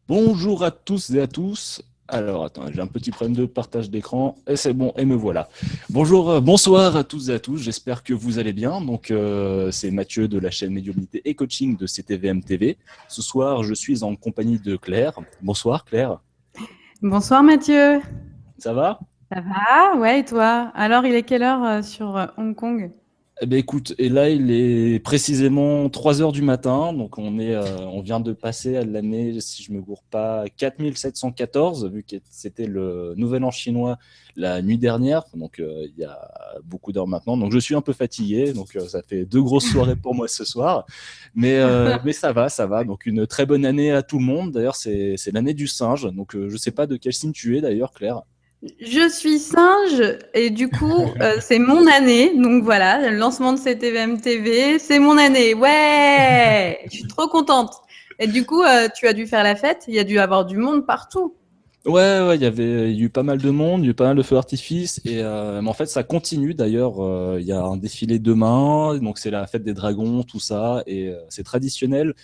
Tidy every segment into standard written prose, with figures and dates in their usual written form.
Bonjour à tous et à tous. Alors, attends, j'ai un petit problème de partage d'écran et c'est bon, et me voilà. Bonjour, bonsoir à tous et à tous. J'espère que vous allez bien. Donc, c'est Mathieu de la chaîne Médiumnité et Coaching de CTVM TV. Ce soir, je suis en compagnie de Claire. Bonsoir, Claire. Bonsoir Mathieu. Ça va? Ça va? Ouais, et toi? Alors, il est quelle heure sur Hong Kong? Eh ben, écoute, et là, il est précisément 3 heures du matin. Donc, on vient de passer à l'année, si je me gourre pas, 4714, vu que c'était le nouvel an chinois la nuit dernière. Donc, il y a beaucoup d'heures maintenant. Donc, je suis un peu fatigué. Donc, ça fait 2 grosses soirées pour moi ce soir. Mais ça va, ça va. Donc, une très bonne année à tout le monde. D'ailleurs, c'est l'année du singe. Donc, je sais pas de quel signe tu es, d'ailleurs, Claire. Je suis singe et du coup, c'est mon année. Donc voilà, le lancement de CTVM TV, c'est mon année. Ouais! Je suis trop contente. Et du coup, tu as dû faire la fête. Il y a dû avoir du monde partout. Ouais, ouais, il y a eu pas mal de monde, il y a eu pas mal de feux d'artifice, mais en fait, ça continue d'ailleurs. Il y a un défilé demain, donc c'est la fête des dragons, tout ça, et c'est traditionnel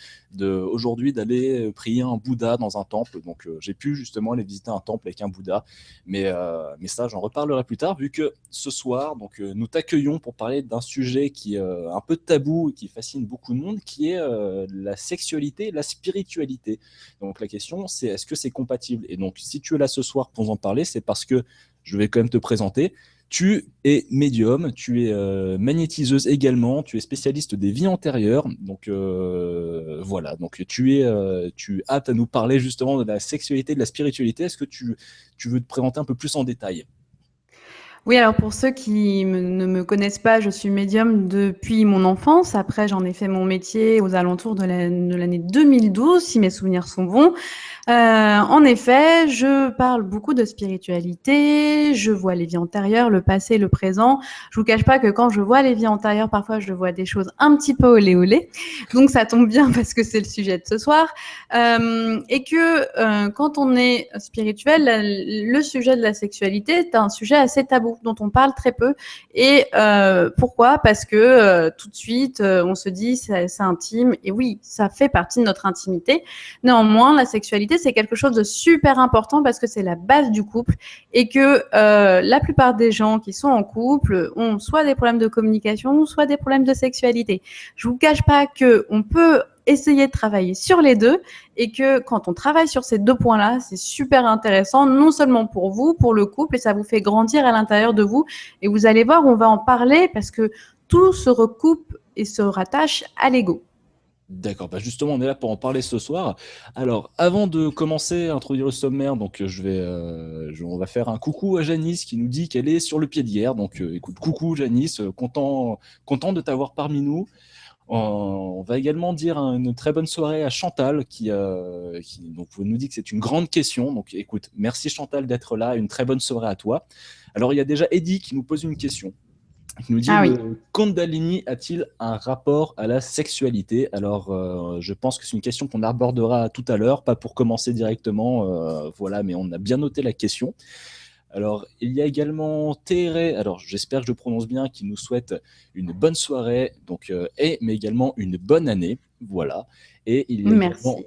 aujourd'hui d'aller prier un Bouddha dans un temple. Donc, j'ai pu justement aller visiter un temple avec un Bouddha, mais ça, j'en reparlerai plus tard, vu que ce soir, donc, nous t'accueillons pour parler d'un sujet qui est un peu tabou et qui fascine beaucoup de monde, qui est la sexualité, et la spiritualité. Donc la question, c'est est-ce que c'est compatible? Et donc, si tu es là ce soir pour en parler, c'est parce que je vais quand même te présenter. Tu es médium, tu es magnétiseuse également, tu es spécialiste des vies antérieures. Donc voilà, donc tu es apte à nous parler justement de la sexualité, de la spiritualité. Est-ce que tu veux te présenter un peu plus en détail? Oui, alors pour ceux qui ne me connaissent pas, je suis médium depuis mon enfance. Après, j'en ai fait mon métier aux alentours de l'année 2012, si mes souvenirs sont bons. En effet, je parle beaucoup de spiritualité, je vois les vies antérieures, le passé, le présent. Je vous cache pas que quand je vois les vies antérieures, parfois je vois des choses un petit peu olé olé. Donc ça tombe bien parce que c'est le sujet de ce soir. Et que quand on est spirituel, le sujet de la sexualité est un sujet assez tabou dont on parle très peu. Et pourquoi? Parce que tout de suite, on se dit c'est intime. Et oui, ça fait partie de notre intimité. Néanmoins, la sexualité, c'est quelque chose de super important parce que c'est la base du couple et que la plupart des gens qui sont en couple ont soit des problèmes de communication, soit des problèmes de sexualité. Je vous cache pas que on peut essayer de travailler sur les deux et que quand on travaille sur ces deux points-là, c'est super intéressant, non seulement pour vous, pour le couple, et ça vous fait grandir à l'intérieur de vous. Et vous allez voir, on va en parler parce que tout se recoupe et se rattache à l'ego. D'accord, bah justement, on est là pour en parler ce soir. Alors, avant de commencer à introduire le sommaire, donc on va faire un coucou à Janice qui nous dit qu'elle est sur le pied de guerre. Donc, écoute, coucou Janice, content de t'avoir parmi nous. On va également dire une très bonne soirée à Chantal qui donc, nous dit que c'est une grande question. Donc, écoute, merci Chantal d'être là. Une très bonne soirée à toi. Alors, il y a déjà Eddie qui nous pose une question. Il nous dit, Ah oui. le Kundalini a-t-il un rapport à la sexualité? Alors, je pense que c'est une question qu'on abordera tout à l'heure, pas pour commencer directement, voilà, mais on a bien noté la question. Alors, il y a également Théré, alors j'espère que je prononce bien, qui nous souhaite une bonne soirée, donc, mais également une bonne année, voilà. Et il y a également Merci.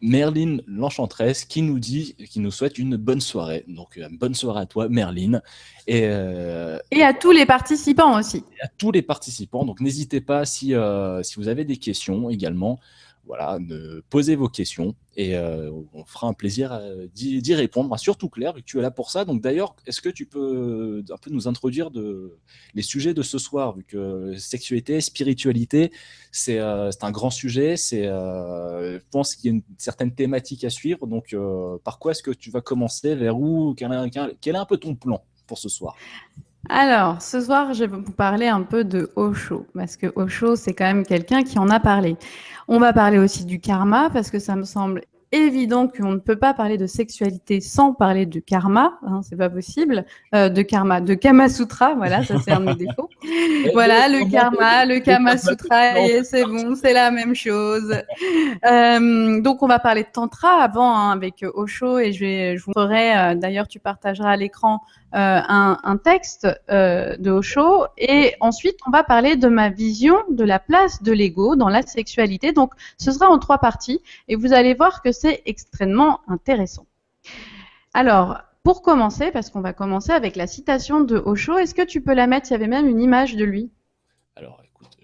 Merline l'Enchanteresse qui nous souhaite une bonne soirée. Donc, bonne soirée à toi, Merline. Et, Et à tous les participants aussi. à tous les participants. Donc n'hésitez pas si vous avez des questions également, voilà, posez vos questions et on fera un plaisir d'y répondre. Surtout Claire, vu que tu es là pour ça. Donc d'ailleurs, est-ce que tu peux un peu nous introduire les sujets de ce soir, vu que sexualité, spiritualité, c'est un grand sujet. Je pense qu'il y a une certaine thématique à suivre. Donc par quoi est-ce que tu vas commencer? Vers où? Quel est un peu ton plan pour ce soir? Alors, ce soir, je vais vous parler un peu de Osho, parce que Osho, c'est quand même quelqu'un qui en a parlé. On va parler aussi du karma, parce que ça me semble évident qu'on ne peut pas parler de sexualité sans parler de karma, hein, c'est pas possible. De karma, de Kama Sutra, voilà, ça c'est un de mes défauts. Voilà, le karma, le Kama Sutra, et c'est bon, c'est la même chose. Donc, on va parler de tantra avant hein, avec Osho et je vous ferai, d'ailleurs, tu partageras à l'écran un texte de Osho et ensuite, on va parler de ma vision de la place de l'ego dans la sexualité. Donc, ce sera en 3 parties et vous allez voir que c'est extrêmement intéressant. Alors, pour commencer, parce qu'on va commencer avec la citation de Osho, est-ce que tu peux la mettre? Il y avait même une image de lui. Alors, écoute,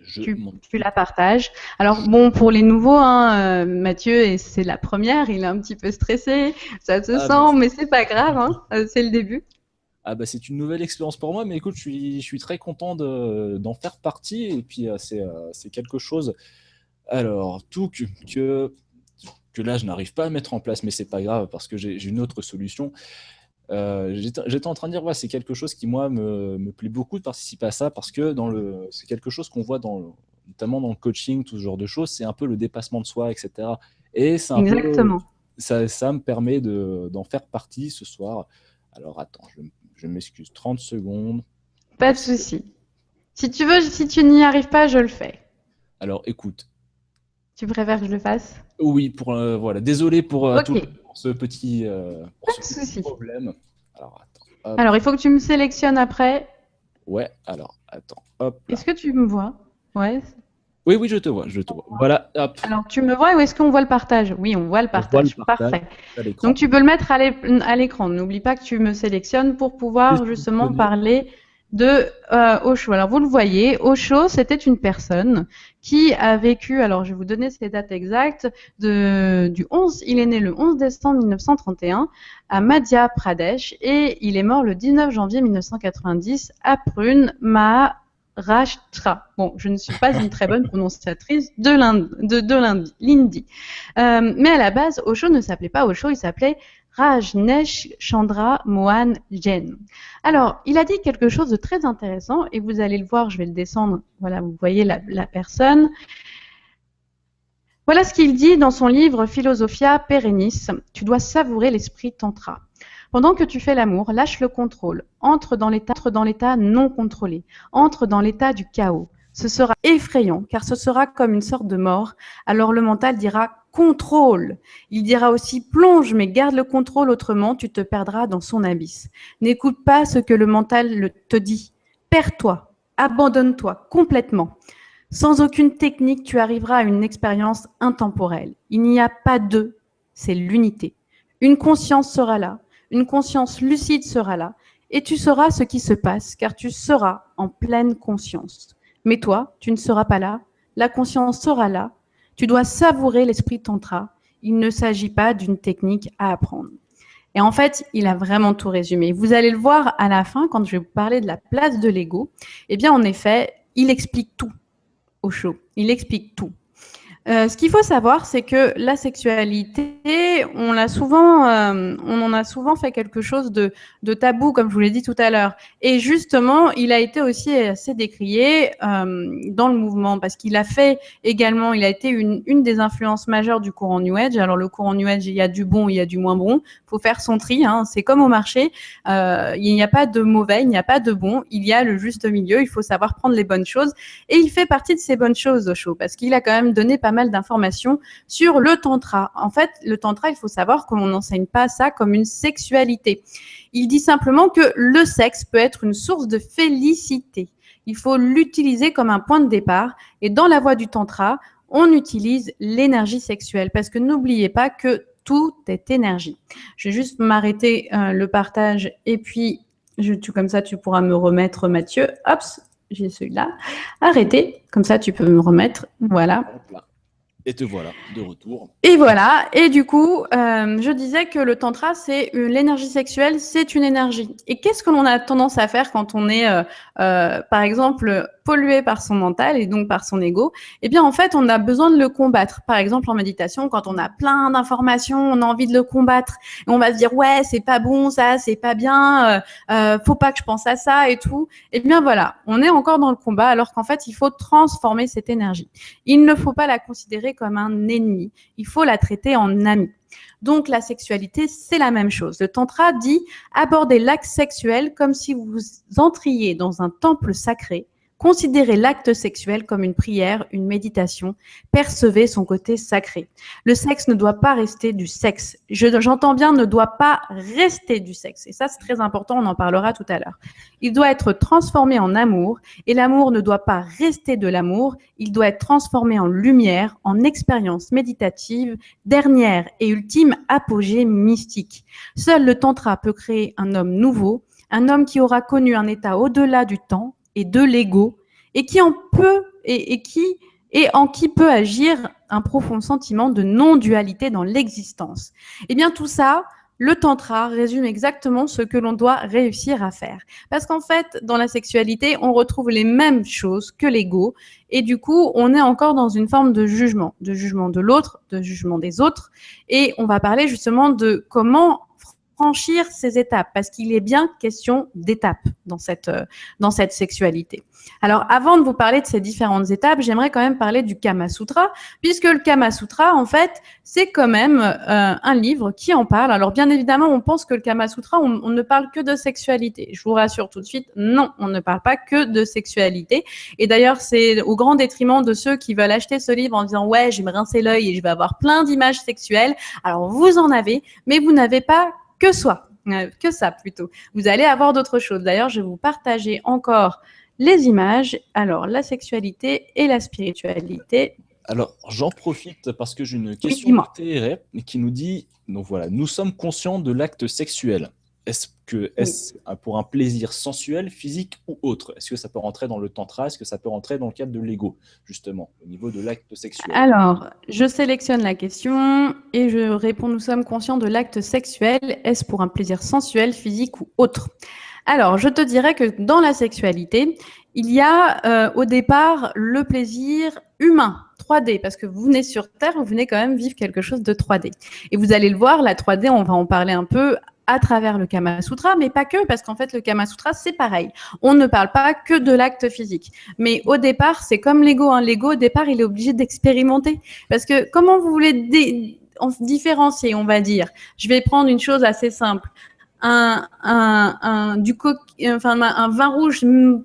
tu la partages. Alors, bon, pour les nouveaux, hein, Mathieu, et c'est la première, il est un petit peu stressé, ça se sent, mais c'est pas grave, hein, c'est le début. Ah bah c'est une nouvelle expérience pour moi, mais écoute, je suis très content d'en faire partie, et puis c'est quelque chose. Alors, tout que là, je n'arrive pas à mettre en place, mais c'est pas grave, parce que j'ai une autre solution. J'étais en train de dire, ouais, c'est quelque chose qui, moi, me plaît beaucoup de participer à ça, parce que c'est quelque chose qu'on voit notamment dans le coaching, tout ce genre de choses, c'est un peu le dépassement de soi, etc. Et c'est un Exactement. peu, ça me permet d'en faire partie ce soir. Alors, attends, je m'excuse, 30 secondes. Pas de souci. Si tu veux, si tu n'y arrives pas, je le fais. Alors, écoute. Tu préfères que je le fasse? Oui, voilà. Désolé pour ce petit problème. Alors, attends. Alors, il faut que tu me sélectionnes après. Ouais, alors, attends. Hop. Est-ce que tu me vois? Ouais. Oui, je te vois. Voilà, hop. Alors, tu me vois ou est-ce qu'on voit le partage? Oui, on voit le partage. Parfait. Donc, tu peux le mettre à l'écran. N'oublie pas que tu me sélectionnes pour pouvoir justement parler de Osho. Alors, vous le voyez, Osho, c'était une personne qui a vécu, alors je vais vous donner ses dates exactes, il est né le 11 décembre 1931 à Madhya Pradesh et il est mort le 19 janvier 1990 à Pune, Maharashtra. Bon, je ne suis pas une très bonne prononciatrice de l'hindi. Mais à la base, Osho ne s'appelait pas Osho, il s'appelait Rajneesh Chandra Mohan Jain. Alors, il a dit quelque chose de très intéressant et vous allez le voir, je vais le descendre. Voilà, vous voyez la personne. Voilà ce qu'il dit dans son livre Philosophia Perennis. Tu dois savourer l'esprit tantra. Pendant que tu fais l'amour, lâche le contrôle. Entre dans l'état non contrôlé. Entre dans l'état du chaos. Ce sera effrayant car ce sera comme une sorte de mort. Alors le mental dira contrôle. Il dira aussi plonge mais garde le contrôle autrement tu te perdras dans son abysse. N'écoute pas ce que le mental te dit. Perds-toi. Abandonne-toi complètement. Sans aucune technique, tu arriveras à une expérience intemporelle. Il n'y a pas deux, c'est l'unité. Une conscience sera là, une conscience lucide sera là, et tu sauras ce qui se passe, car tu seras en pleine conscience. Mais toi, tu ne seras pas là, la conscience sera là, tu dois savourer l'esprit tantra. Il ne s'agit pas d'une technique à apprendre. Et en fait, il a vraiment tout résumé. Vous allez le voir à la fin, quand je vais vous parler de la place de l'ego. Eh bien, en effet, il explique tout. Osho. Il explique tout. Ce qu'il faut savoir, c'est que la sexualité, on en a souvent fait quelque chose de tabou, comme je vous l'ai dit tout à l'heure. Et justement, il a été aussi assez décrié dans le mouvement, parce qu'il a fait également, il a été une des influences majeures du courant New Age. Alors le courant New Age, il y a du bon, il y a du moins bon. Il faut faire son tri, hein. C'est comme au marché. Il n'y a pas de mauvais, il n'y a pas de bon. Il y a le juste milieu. Il faut savoir prendre les bonnes choses. Et il fait partie de ces bonnes choses, Osho, parce qu'il a quand même donné pas mal d'informations sur le tantra. En fait, le tantra, il faut savoir qu'on n'enseigne pas ça comme une sexualité. Il dit simplement que le sexe peut être une source de félicité. Il faut l'utiliser comme un point de départ. Et dans la voie du tantra, on utilise l'énergie sexuelle, parce que n'oubliez pas que tout est énergie. Je vais juste m'arrêter le partage et puis comme ça tu pourras me remettre, Mathieu. Hop, j'ai celui-là. Arrêtez, comme ça tu peux me remettre. Voilà. Et te voilà, de retour. Et voilà, et du coup, je disais que le tantra, c'est l'énergie sexuelle, c'est une énergie. Et qu'est-ce que l'on a tendance à faire quand on est, par exemple, pollué par son mental et donc par son ego? Eh bien, en fait, on a besoin de le combattre. Par exemple, en méditation, quand on a plein d'informations, on a envie de le combattre. Et on va se dire, ouais, c'est pas bon, ça, c'est pas bien, faut pas que je pense à ça et tout. Eh bien, voilà, on est encore dans le combat, alors qu'en fait, il faut transformer cette énergie. Il ne faut pas la considérer comme un ennemi. Il faut la traiter en ami. Donc, la sexualité, c'est la même chose. Le tantra dit aborder l'acte sexuel comme si vous entriez dans un temple sacré, Considérez l'acte sexuel comme une prière, une méditation. Percevez son côté sacré. Le sexe ne doit pas rester du sexe. J'entends bien ne doit pas rester du sexe. Et ça, c'est très important, on en parlera tout à l'heure. Il doit être transformé en amour. Et l'amour ne doit pas rester de l'amour. Il doit être transformé en lumière, en expérience méditative, dernière et ultime apogée mystique. Seul le tantra peut créer un homme nouveau, un homme qui aura connu un état au-delà du temps et de l'ego, et qui en peut en qui peut agir un profond sentiment de non-dualité dans l'existence. Eh bien, tout ça, le tantra résume exactement ce que l'on doit réussir à faire. Parce qu'en fait, dans la sexualité, on retrouve les mêmes choses que l'ego, et du coup, on est encore dans une forme de jugement de l'autre, de jugement des autres, et on va parler justement de comment franchir ces étapes, parce qu'il est bien question d'étapes dans cette sexualité. Alors, avant de vous parler de ces différentes étapes, j'aimerais quand même parler du Kama Sutra, puisque le Kama Sutra, en fait, c'est quand même un livre qui en parle. Alors, bien évidemment, on pense que le Kama Sutra, on ne parle que de sexualité. Je vous rassure tout de suite, non, on ne parle pas que de sexualité. Et d'ailleurs, c'est au grand détriment de ceux qui veulent acheter ce livre en disant « Ouais, je vais me rincer l'œil et je vais avoir plein d'images sexuelles ». Alors, vous en avez, mais vous n'avez pas que ça plutôt. Vous allez avoir d'autres choses. D'ailleurs, je vais vous partager encore les images. Alors, la sexualité et la spiritualité. Alors, j'en profite parce que j'ai une question dis-moi. de TRF qui nous dit, donc voilà, nous sommes conscients de l'acte sexuel. Est-ce pour un plaisir sensuel, physique ou autre? Est-ce que ça peut rentrer dans le tantra? Est-ce que ça peut rentrer dans le cadre de l'ego, justement, au niveau de l'acte sexuel? Alors, je sélectionne la question et je réponds, nous sommes conscients de l'acte sexuel. Est-ce pour un plaisir sensuel, physique ou autre? Alors, je te dirais que dans la sexualité, il y a au départ le plaisir humain, 3D, parce que vous venez sur Terre, vous venez quand même vivre quelque chose de 3D. Et vous allez le voir, la 3D, on va en parler un peu à travers le Kama Sutra, mais pas que, parce qu'en fait, le Kama Sutra, c'est pareil. On ne parle pas que de l'acte physique. Mais au départ, c'est comme l'ego. L'ego, au départ, il est obligé d'expérimenter. Parce que comment vous voulez différencier, on va dire? Je vais prendre une chose assez simple. Un vin rouge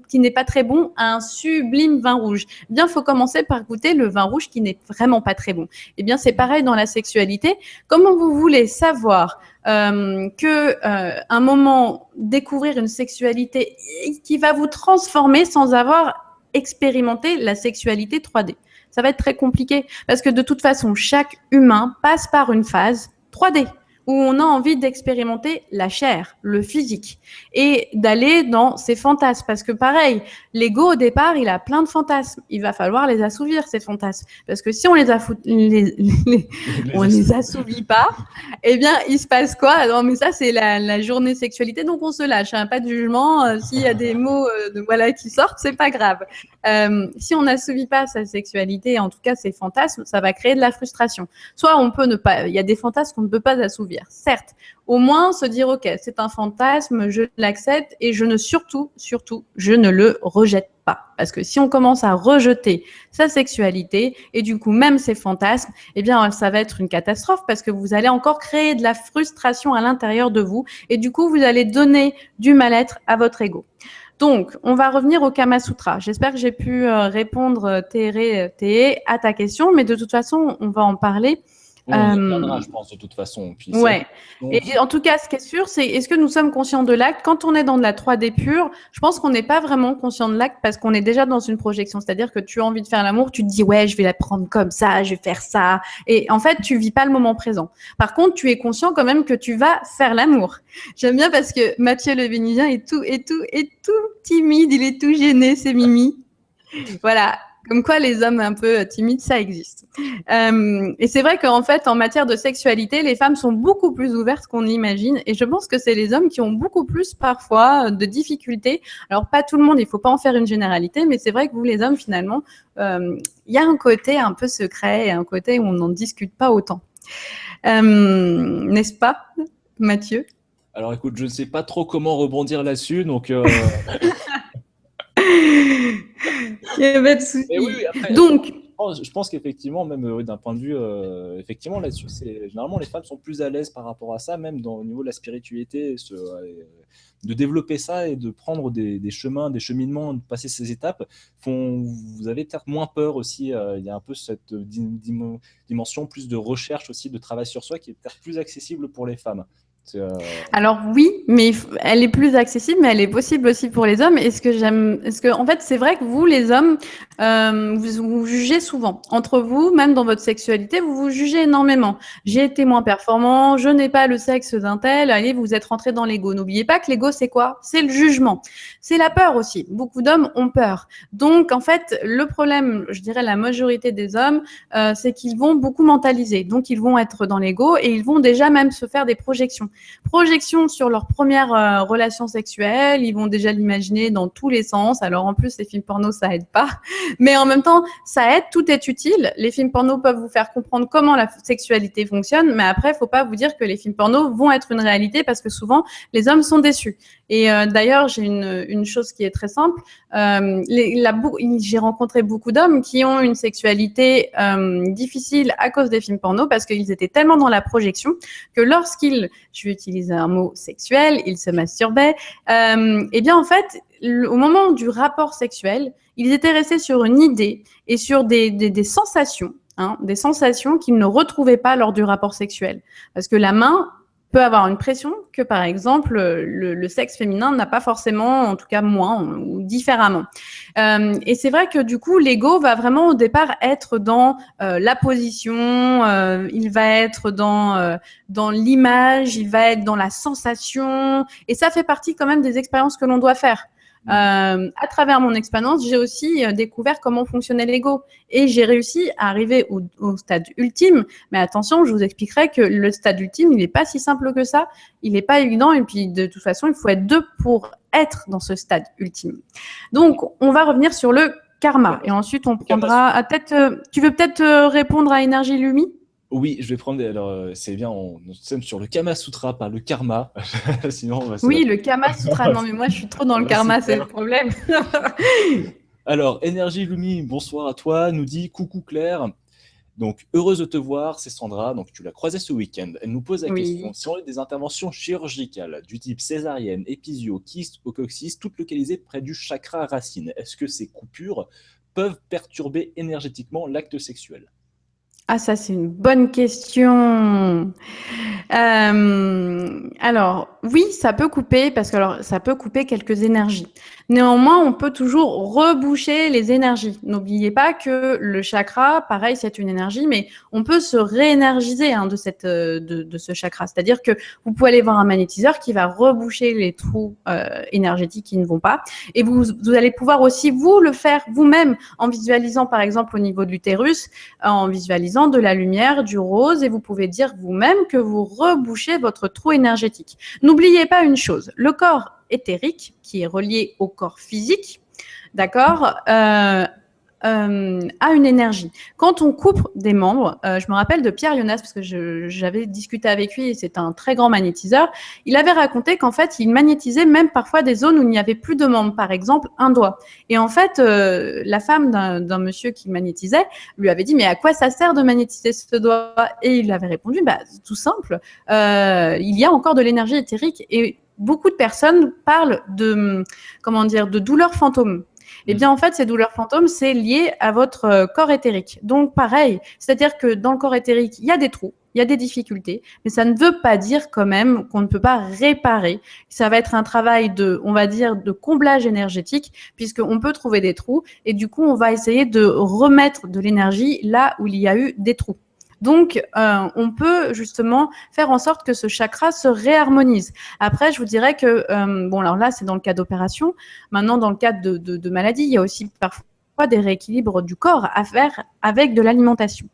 qui n'est pas très bon, un sublime vin rouge. Eh bien, il faut commencer par goûter le vin rouge qui n'est vraiment pas très bon. Eh bien, c'est pareil dans la sexualité. Comment vous voulez savoir un moment découvrir une sexualité qui va vous transformer sans avoir expérimenté la sexualité 3D? Ça va être très compliqué parce que de toute façon, chaque humain passe par une phase 3D. Où on a envie d'expérimenter la chair, le physique, et d'aller dans ses fantasmes. Parce que pareil, l'ego, au départ, il a plein de fantasmes. Il va falloir les assouvir, ces fantasmes. Parce que si on les assouvit pas, eh bien, il se passe quoi? Non, mais ça, c'est la journée sexualité, donc on se lâche. Pas de jugement. S'il y a des mots qui sortent, c'est pas grave. Si on n'assouvit pas sa sexualité, en tout cas ses fantasmes, ça va créer de la frustration. Soit on peut ne pas, il y a des fantasmes qu'on ne peut pas assouvir. Certes, au moins se dire ok, c'est un fantasme, je l'accepte et je ne je ne le rejette pas. Parce que si on commence à rejeter sa sexualité et du coup même ses fantasmes, eh bien ça va être une catastrophe parce que vous allez encore créer de la frustration à l'intérieur de vous et du coup vous allez donner du mal-être à votre ego. Donc, on va revenir au Kama Sutra. J'espère que j'ai pu répondre, à ta question, mais de toute façon, on va en parler. On y reviendra, je pense, de toute façon. Puis ouais. Et en tout cas, ce qui est sûr, c'est est-ce que nous sommes conscients de l'acte? Quand on est dans de la 3D pure, je pense qu'on n'est pas vraiment conscient de l'acte parce qu'on est déjà dans une projection. C'est-à-dire que tu as envie de faire l'amour, tu te dis ouais, je vais la prendre comme ça, je vais faire ça. Et en fait, tu vis pas le moment présent. Par contre, tu es conscient quand même que tu vas faire l'amour. J'aime bien parce que Mathieu le Vénusien est tout timide, il est tout gêné, c'est Mimi. Voilà. Comme quoi, les hommes un peu timides, ça existe. Et c'est vrai qu'en fait, en matière de sexualité, les femmes sont beaucoup plus ouvertes qu'on imagine. Et je pense que c'est les hommes qui ont beaucoup plus, parfois, de difficultés. Alors, pas tout le monde, il ne faut pas en faire une généralité, mais c'est vrai que vous, les hommes, finalement, il y a un côté un peu secret et un côté où on n'en discute pas autant. N'est-ce pas, Mathieu? Alors, écoute, je ne sais pas trop comment rebondir là-dessus, donc... Il n'y a pas de souci. Oui, après, donc, Je pense qu'effectivement, même d'un point de vue, effectivement, là-dessus, généralement, les femmes sont plus à l'aise par rapport à ça, même au niveau de la spiritualité, de développer ça et de prendre des chemins, des cheminements, de passer ces étapes, vous avez peut-être moins peur aussi. Il y a un peu cette dimension plus de recherche aussi, de travail sur soi qui est peut-être plus accessible pour les femmes. Alors oui, mais elle est plus accessible, mais elle est possible aussi pour les hommes. En fait, c'est vrai que vous, les hommes, vous jugez souvent. Entre vous, même dans votre sexualité, vous vous jugez énormément. J'ai été moins performant, je n'ai pas le sexe d'un tel. Allez, vous êtes rentré dans l'ego. N'oubliez pas que l'ego, c'est quoi? C'est le jugement. C'est la peur aussi. Beaucoup d'hommes ont peur. Donc, en fait, le problème, je dirais la majorité des hommes, c'est qu'ils vont beaucoup mentaliser. Donc, ils vont être dans l'ego et ils vont déjà même se faire des projections sur leur première relation sexuelle. Ils vont déjà l'imaginer dans tous les sens. Alors en plus, les films porno, ça aide pas. Mais en même temps, ça aide, tout est utile. Les films porno peuvent vous faire comprendre comment la sexualité fonctionne, mais après, il faut pas vous dire que les films porno vont être une réalité parce que souvent, les hommes sont déçus. Et d'ailleurs, j'ai une chose qui est très simple. J'ai rencontré beaucoup d'hommes qui ont une sexualité difficile à cause des films porno parce qu'ils étaient tellement dans la projection que lorsqu'ils, je vais utiliser un mot sexuel, ils se masturbaient, et bien en fait, au moment du rapport sexuel, ils étaient restés sur une idée et sur des sensations, des sensations qu'ils ne retrouvaient pas lors du rapport sexuel. Parce que la main peut avoir une pression que, par exemple, le sexe féminin n'a pas forcément, en tout cas moins ou différemment. Et c'est vrai que du coup, l'ego va vraiment au départ être dans la position, il va être dans l'image, il va être dans la sensation, et ça fait partie quand même des expériences que l'on doit faire. À travers mon expérience, j'ai aussi découvert comment fonctionnait l'ego et j'ai réussi à arriver au stade ultime. Mais attention, je vous expliquerai que le stade ultime, il n'est pas si simple que ça. Il n'est pas évident et puis de toute façon, il faut être deux pour être dans ce stade ultime. Donc, on va revenir sur le karma et ensuite on prendra. Tu veux peut-être répondre à Énergie Lumi? Oui, je vais prendre. Alors, c'est bien, nous sommes sur le Kama Sutra, pas le karma. Sinon, oui, le Kama Sutra. Non, mais moi, je suis trop dans le karma, c'est le problème. Alors, Énergie Lumi, bonsoir à toi, nous dit coucou Claire. Donc, heureuse de te voir, c'est Sandra. Donc, tu l'as croisée ce week-end. Elle nous pose la question si on a des interventions chirurgicales du type césarienne, épisio, kyste au coccyx, toutes localisées près du chakra racine, est-ce que ces coupures peuvent perturber énergétiquement l'acte sexuel? Ah, ça, c'est une bonne question. Alors, oui, ça peut couper, parce que ça peut couper quelques énergies. Néanmoins, on peut toujours reboucher les énergies. N'oubliez pas que le chakra, pareil, c'est une énergie, mais on peut se réénergiser de ce chakra. C'est-à-dire que vous pouvez aller voir un magnétiseur qui va reboucher les trous énergétiques qui ne vont pas. Et vous allez pouvoir aussi, vous, le faire vous-même en visualisant, par exemple, au niveau de l'utérus, en visualisant de la lumière, du rose, et vous pouvez dire vous-même que vous rebouchez votre trou énergétique. N'oubliez pas une chose, le corps éthérique, qui est relié au corps physique, d'accord, a une énergie. Quand on coupe des membres, je me rappelle de Pierre Jonas, parce que j'avais discuté avec lui, et c'est un très grand magnétiseur, il avait raconté qu'en fait, il magnétisait même parfois des zones où il n'y avait plus de membres, par exemple un doigt. Et en fait, la femme d'un monsieur qui magnétisait lui avait dit « mais à quoi ça sert de magnétiser ce doigt ?» Et il avait répondu « bah, tout simple, il y a encore de l'énergie éthérique. » Et beaucoup de personnes parlent de douleurs fantômes. Eh bien, en fait, ces douleurs fantômes, c'est lié à votre corps éthérique. Donc, pareil, c'est-à-dire que dans le corps éthérique, il y a des trous, il y a des difficultés, mais ça ne veut pas dire quand même qu'on ne peut pas réparer. Ça va être un travail de comblage énergétique, puisqu'on peut trouver des trous, et du coup, on va essayer de remettre de l'énergie là où il y a eu des trous. Donc, on peut justement faire en sorte que ce chakra se réharmonise. Après, je vous dirais que, alors là, c'est dans le cas d'opération. Maintenant, dans le cas de maladie, il y a aussi parfois des rééquilibres du corps à faire avec de l'alimentation.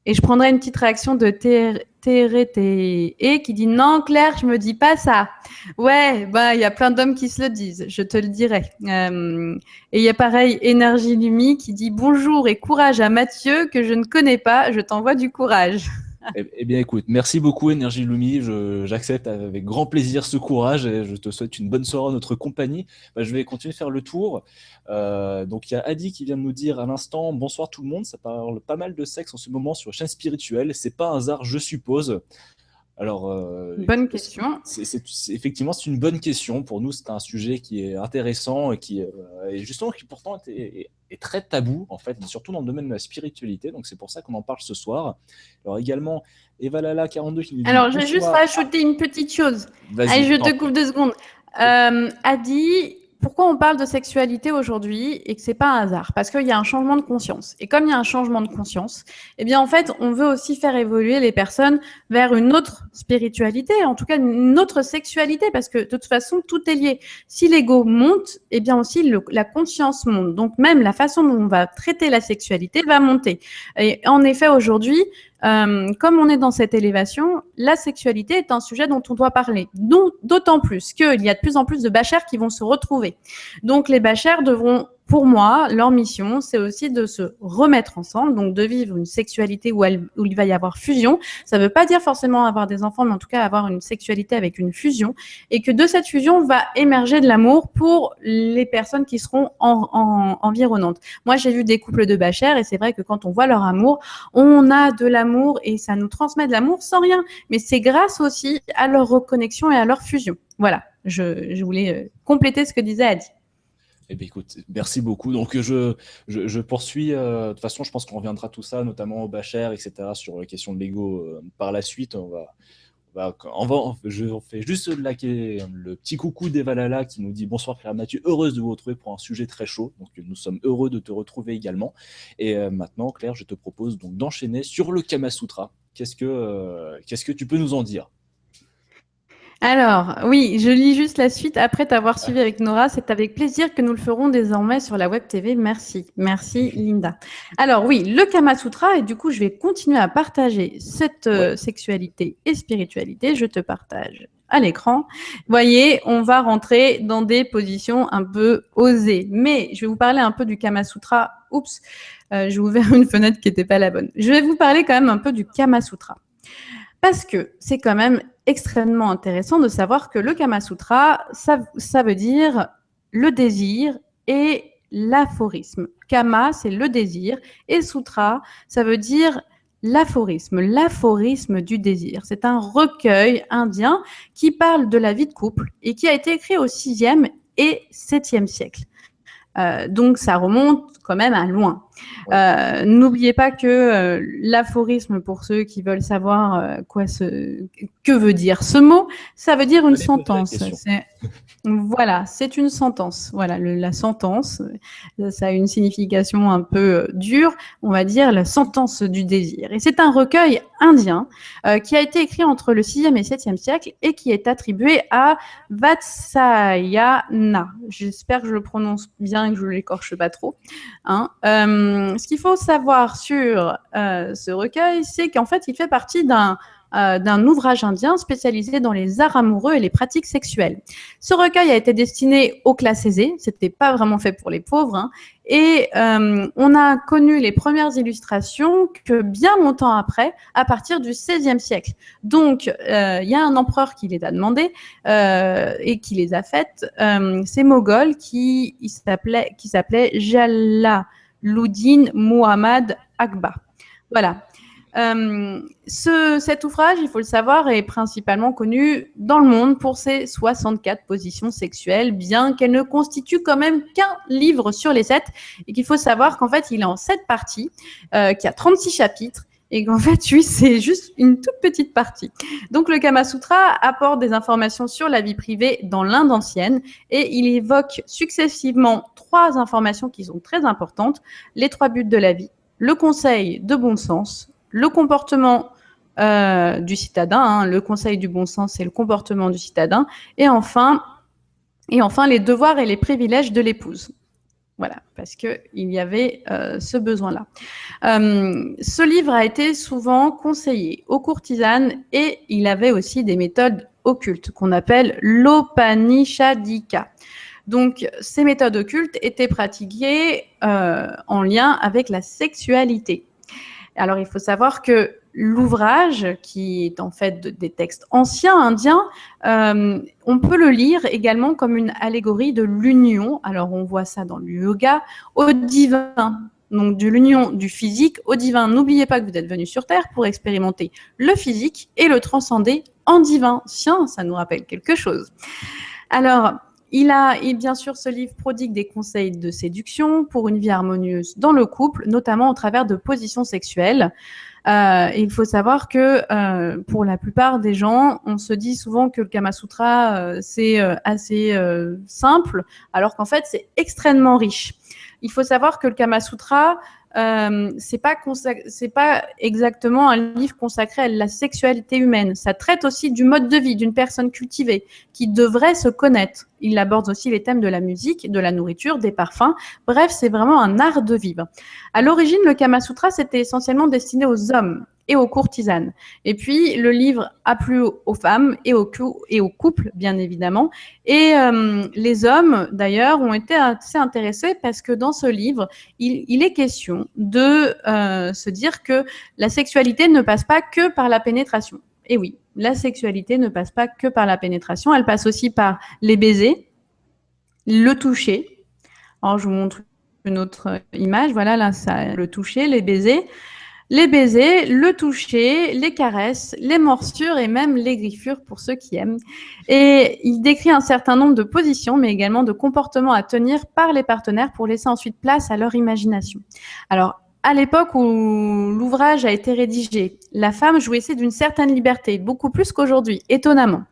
Et je prendrai une petite réaction de TRTE qui dit « Non, Claire, je me dis pas ça. » Ouais, il y a plein d'hommes qui se le disent, je te le dirai. Et il y a pareil, Énergie Lumi qui dit « Bonjour et courage à Mathieu, que je ne connais pas, je t'envoie du courage. » Eh bien, écoute, merci beaucoup, Énergie Lumi. J'accepte avec grand plaisir ce courage et je te souhaite une bonne soirée en notre compagnie. Bah, je vais continuer de faire le tour. Donc, il y a Adi qui vient de nous dire à l'instant, bonsoir tout le monde. Ça parle pas mal de sexe en ce moment sur chaîne spirituelle. C'est pas un hasard, je suppose. Alors, Bonne question. effectivement, c'est une bonne question. Pour nous, c'est un sujet qui est intéressant et justement qui pourtant est très tabou, en fait, surtout dans le domaine de la spiritualité. Donc, c'est pour ça qu'on en parle ce soir. Alors, également, Eva Lala 42 qui nous dit Alors, je vais juste bonsoir. rajouter une petite chose. Vas-y, Allez, je je t'en te prie. coupe 2 secondes. Adi, pourquoi on parle de sexualité aujourd'hui et que c'est pas un hasard? Parce qu'il y a un changement de conscience. Et comme il y a un changement de conscience, eh bien, en fait, on veut aussi faire évoluer les personnes vers une autre spiritualité, en tout cas une autre sexualité, parce que de toute façon, tout est lié. Si l'ego monte, eh bien aussi la conscience monte. Donc, même la façon dont on va traiter la sexualité va monter. Et en effet, aujourd'hui, comme on est dans cette élévation, la sexualité est un sujet dont on doit parler. D'autant plus qu'il y a de plus en plus de bachers qui vont se retrouver. Donc les bachers devront, pour moi, leur mission, c'est aussi de se remettre ensemble, donc de vivre une sexualité où il va y avoir fusion. Ça ne veut pas dire forcément avoir des enfants, mais en tout cas avoir une sexualité avec une fusion. Et que de cette fusion va émerger de l'amour pour les personnes qui seront environnantes. Moi, j'ai vu des couples de bachers et c'est vrai que quand on voit leur amour, on a de l'amour et ça nous transmet de l'amour sans rien. Mais c'est grâce aussi à leur reconnexion et à leur fusion. Voilà, je voulais compléter ce que disait Adi. Eh bien, écoute, merci beaucoup. Donc, je poursuis. De toute façon, je pense qu'on reviendra tout ça, notamment au Bachar, etc., sur la question de l'ego par la suite. Je fais juste le petit coucou d'Eva Lala qui nous dit bonsoir Claire Mathieu, heureuse de vous retrouver pour un sujet très chaud. Donc, nous sommes heureux de te retrouver également. Et maintenant, Claire, je te propose donc d'enchaîner sur le Kama Sutra. Qu'est-ce que tu peux nous en dire? Alors, oui, je lis juste la suite après t'avoir suivi avec Nora. C'est avec plaisir que nous le ferons désormais sur la Web TV. Merci. Merci, Linda. Alors, oui, le Kama Sutra, et du coup, je vais continuer à partager cette sexualité et spiritualité. Je te partage à l'écran. Vous voyez, on va rentrer dans des positions un peu osées. Mais je vais vous parler un peu du Kama Sutra. Oups, j'ai ouvert une fenêtre qui n'était pas la bonne. Je vais vous parler quand même un peu du Kama Sutra. Parce que c'est quand même extrêmement intéressant de savoir que le Kama Sutra, ça veut dire le désir et l'aphorisme. Kama, c'est le désir, et Sutra, ça veut dire l'aphorisme du désir. C'est un recueil indien qui parle de la vie de couple et qui a été écrit au 6e et 7e siècle. Donc, ça remonte quand même à loin. N'oubliez pas que l'aphorisme, pour ceux qui veulent savoir que veut dire ce mot, ça veut dire une sentence. Voilà, c'est une sentence. Voilà, la sentence, ça a une signification un peu dure, on va dire la sentence du désir. Et c'est un recueil indien qui a été écrit entre le 6e et 7e siècle et qui est attribué à Vatsyayana. J'espère que je le prononce bien et que je ne l'écorche pas trop. Hein. Ce qu'il faut savoir sur ce recueil, c'est qu'en fait, il fait partie d'un ouvrage indien spécialisé dans les arts amoureux et les pratiques sexuelles. Ce recueil a été destiné aux classes aisées, c'était pas vraiment fait pour les pauvres, hein, et on a connu les premières illustrations que bien longtemps après, à partir du XVIe siècle. Donc, il y a un empereur qui les a demandées et qui les a faites, c'est Moghol qui s'appelait Jalaluddin Muhammad Akbar. Voilà. Cet ouvrage, il faut le savoir, est principalement connu dans le monde pour ses 64 positions sexuelles, bien qu'elle ne constitue quand même qu'un livre sur les 7, et qu'il faut savoir qu'en fait, il est en 7 parties, qui a 36 chapitres, et qu'en fait, lui, c'est juste une toute petite partie. Donc, le Kama Sutra apporte des informations sur la vie privée dans l'Inde ancienne, et il évoque successivement 3 informations qui sont très importantes: les 3 buts de la vie, le conseil de bon sens, le comportement du citadin, hein, le conseil du bon sens, c'est le comportement du citadin, et enfin les devoirs et les privilèges de l'épouse. Voilà, parce qu'il y avait ce besoin-là. Ce livre a été souvent conseillé aux courtisanes et il avait aussi des méthodes occultes qu'on appelle l'Upanishadika. Donc, ces méthodes occultes étaient pratiquées en lien avec la sexualité. Alors, il faut savoir que l'ouvrage, qui est en fait des textes anciens indiens, on peut le lire également comme une allégorie de l'union. Alors, on voit ça dans le yoga, au divin. Donc, de l'union du physique au divin. N'oubliez pas que vous êtes venu sur Terre pour expérimenter le physique et le transcender en divin. Tiens, ça nous rappelle quelque chose. Alors, et bien sûr, ce livre prodigue des conseils de séduction pour une vie harmonieuse dans le couple, notamment au travers de positions sexuelles. Il faut savoir que pour la plupart des gens, on se dit souvent que le Kama Sutra, c'est assez simple, alors qu'en fait, c'est extrêmement riche. Il faut savoir que le Kama Sutra, c'est pas exactement un livre consacré à la sexualité humaine. Ça traite aussi du mode de vie d'une personne cultivée qui devrait se connaître. Il aborde aussi les thèmes de la musique, de la nourriture, des parfums. Bref, c'est vraiment un art de vivre. À l'origine, le Kama Sutra, c'était essentiellement destiné aux hommes et aux courtisanes. Et puis, le livre a plu aux femmes et aux couples, bien évidemment. Et les hommes, d'ailleurs, ont été assez intéressés parce que dans ce livre, il est question de se dire que la sexualité ne passe pas que par la pénétration. Et oui, la sexualité ne passe pas que par la pénétration, elle passe aussi par les baisers, le toucher. Alors, je vous montre une autre image. Voilà, là, ça, le toucher, les baisers, le toucher, les caresses, les morsures et même les griffures pour ceux qui aiment. Et il décrit un certain nombre de positions, mais également de comportements à tenir par les partenaires pour laisser ensuite place à leur imagination. Alors, à l'époque où l'ouvrage a été rédigé, la femme jouissait d'une certaine liberté, beaucoup plus qu'aujourd'hui, étonnamment.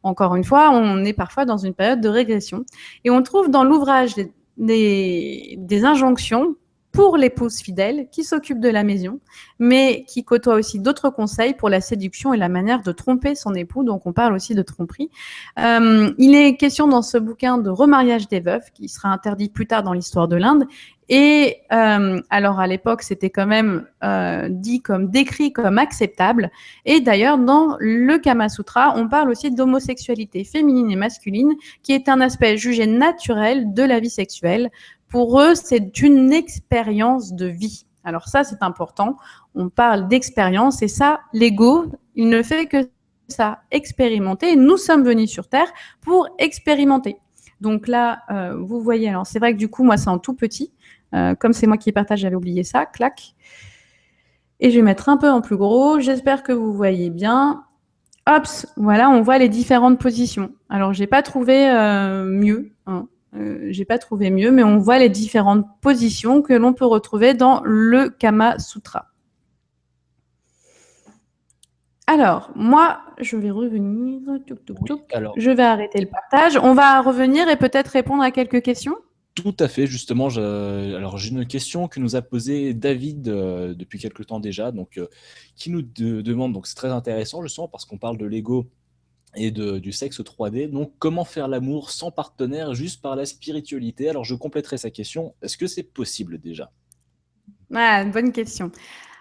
Encore une fois, on est parfois dans une période de régression. Et on trouve dans l'ouvrage des injonctions pour l'épouse fidèle qui s'occupe de la maison, mais qui côtoie aussi d'autres conseils pour la séduction et la manière de tromper son époux. Donc, on parle aussi de tromperie. Il est question dans ce bouquin de remariage des veuves, qui sera interdit plus tard dans l'histoire de l'Inde. Et alors, à l'époque, c'était quand même décrit comme acceptable. Et d'ailleurs, dans le Kama Sutra, on parle aussi d'homosexualité féminine et masculine, qui est un aspect jugé naturel de la vie sexuelle. Pour eux, c'est une expérience de vie. Alors ça, c'est important. On parle d'expérience et ça, l'ego, il ne fait que ça, expérimenter. Et nous sommes venus sur Terre pour expérimenter. Donc là, vous voyez, alors c'est vrai que du coup, moi, c'est en tout petit. Comme c'est moi qui partage, j'avais oublié ça. Clac. Et je vais mettre un peu en plus gros. J'espère que vous voyez bien. Hop, voilà, on voit les différentes positions. Alors, j'ai pas trouvé mieux, hein. J'ai pas trouvé mieux, mais on voit les différentes positions que l'on peut retrouver dans le Kama Sutra. Alors, moi, je vais revenir. Alors, je vais arrêter le partage. On va revenir et peut-être répondre à quelques questions. Tout à fait, justement. Alors, j'ai une question que nous a posée David depuis quelque temps déjà, donc qui nous demande, donc c'est très intéressant justement parce qu'on parle de l'ego et du sexe 3D. Donc, comment faire l'amour sans partenaire, juste par la spiritualité? Alors, je compléterai sa question. Est-ce que c'est possible déjà? Ah, bonne question.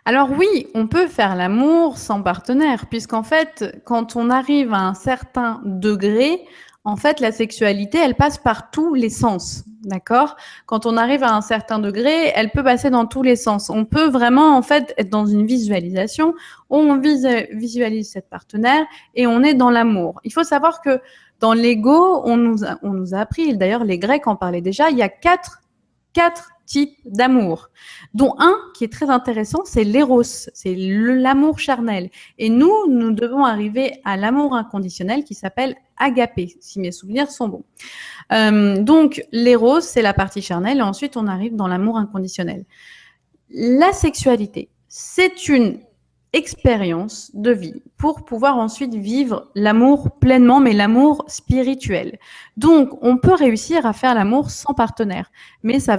Alors oui, on peut faire l'amour sans partenaire, puisqu'en fait, quand on arrive à un certain degré, en fait, la sexualité, elle passe par tous les sens, d'accord? Quand on arrive à un certain degré, elle peut passer dans tous les sens. On peut vraiment, en fait, être dans une visualisation où on visualise cette partenaire et on est dans l'amour. Il faut savoir que dans l'ego, on nous a appris, d'ailleurs, les Grecs en parlaient déjà, il y a quatre types d'amour, dont un qui est très intéressant, c'est l'éros, c'est l'amour charnel. Et nous devons arriver à l'amour inconditionnel qui s'appelle agapé, si mes souvenirs sont bons. Donc, l'éros, c'est la partie charnelle, et ensuite on arrive dans l'amour inconditionnel. La sexualité, c'est une expérience de vie pour pouvoir ensuite vivre l'amour pleinement, mais l'amour spirituel. Donc, on peut réussir à faire l'amour sans partenaire, mais ça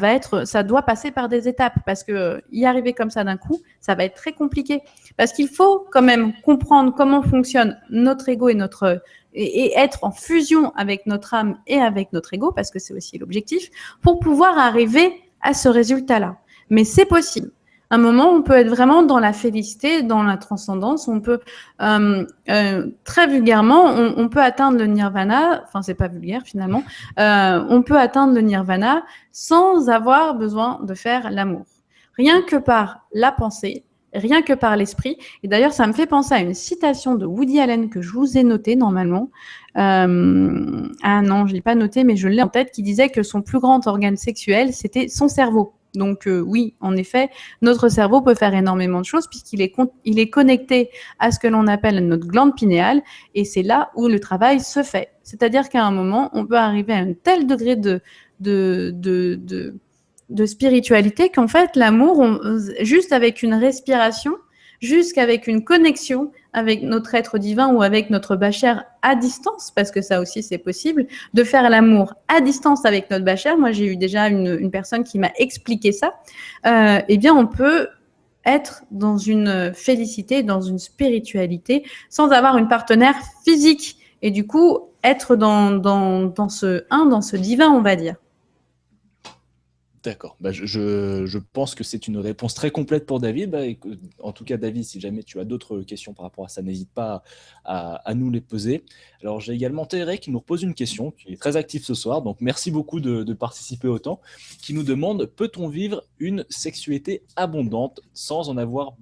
doit passer par des étapes parce que y arriver comme ça d'un coup, ça va être très compliqué parce qu'il faut quand même comprendre comment fonctionne notre ego et être en fusion avec notre âme et avec notre ego parce que c'est aussi l'objectif pour pouvoir arriver à ce résultat-là. Mais c'est possible. À un moment, on peut être vraiment dans la félicité, dans la transcendance. On peut, très vulgairement, on peut atteindre le nirvana. Enfin, c'est pas vulgaire finalement. On peut atteindre le nirvana sans avoir besoin de faire l'amour. Rien que par la pensée, rien que par l'esprit. Et d'ailleurs, ça me fait penser à une citation de Woody Allen que je vous ai notée normalement. Ah non, je ne l'ai pas notée, mais je l'ai en tête, qui disait que son plus grand organe sexuel, c'était son cerveau. Donc oui, en effet, notre cerveau peut faire énormément de choses puisqu'il est connecté à ce que l'on appelle notre glande pinéale et c'est là où le travail se fait. C'est-à-dire qu'à un moment, on peut arriver à un tel degré de spiritualité qu'en fait, l'amour, juste avec une respiration, jusqu'avec une connexion avec notre être divin ou avec notre bachère à distance, parce que ça aussi c'est possible, de faire l'amour à distance avec notre bachère. Moi, j'ai eu déjà une personne qui m'a expliqué ça. Eh bien, on peut être dans une félicité, dans une spiritualité, sans avoir une partenaire physique. Et du coup, être dans ce divin, on va dire. D'accord. Bah, je pense que c'est une réponse très complète pour David. Bah, en tout cas, David, si jamais tu as d'autres questions par rapport à ça, n'hésite pas à nous les poser. Alors, j'ai également Thérèse qui nous repose une question, qui est très active ce soir. Donc, merci beaucoup de participer autant. Qui nous demande, peut-on vivre une sexualité abondante sans avoir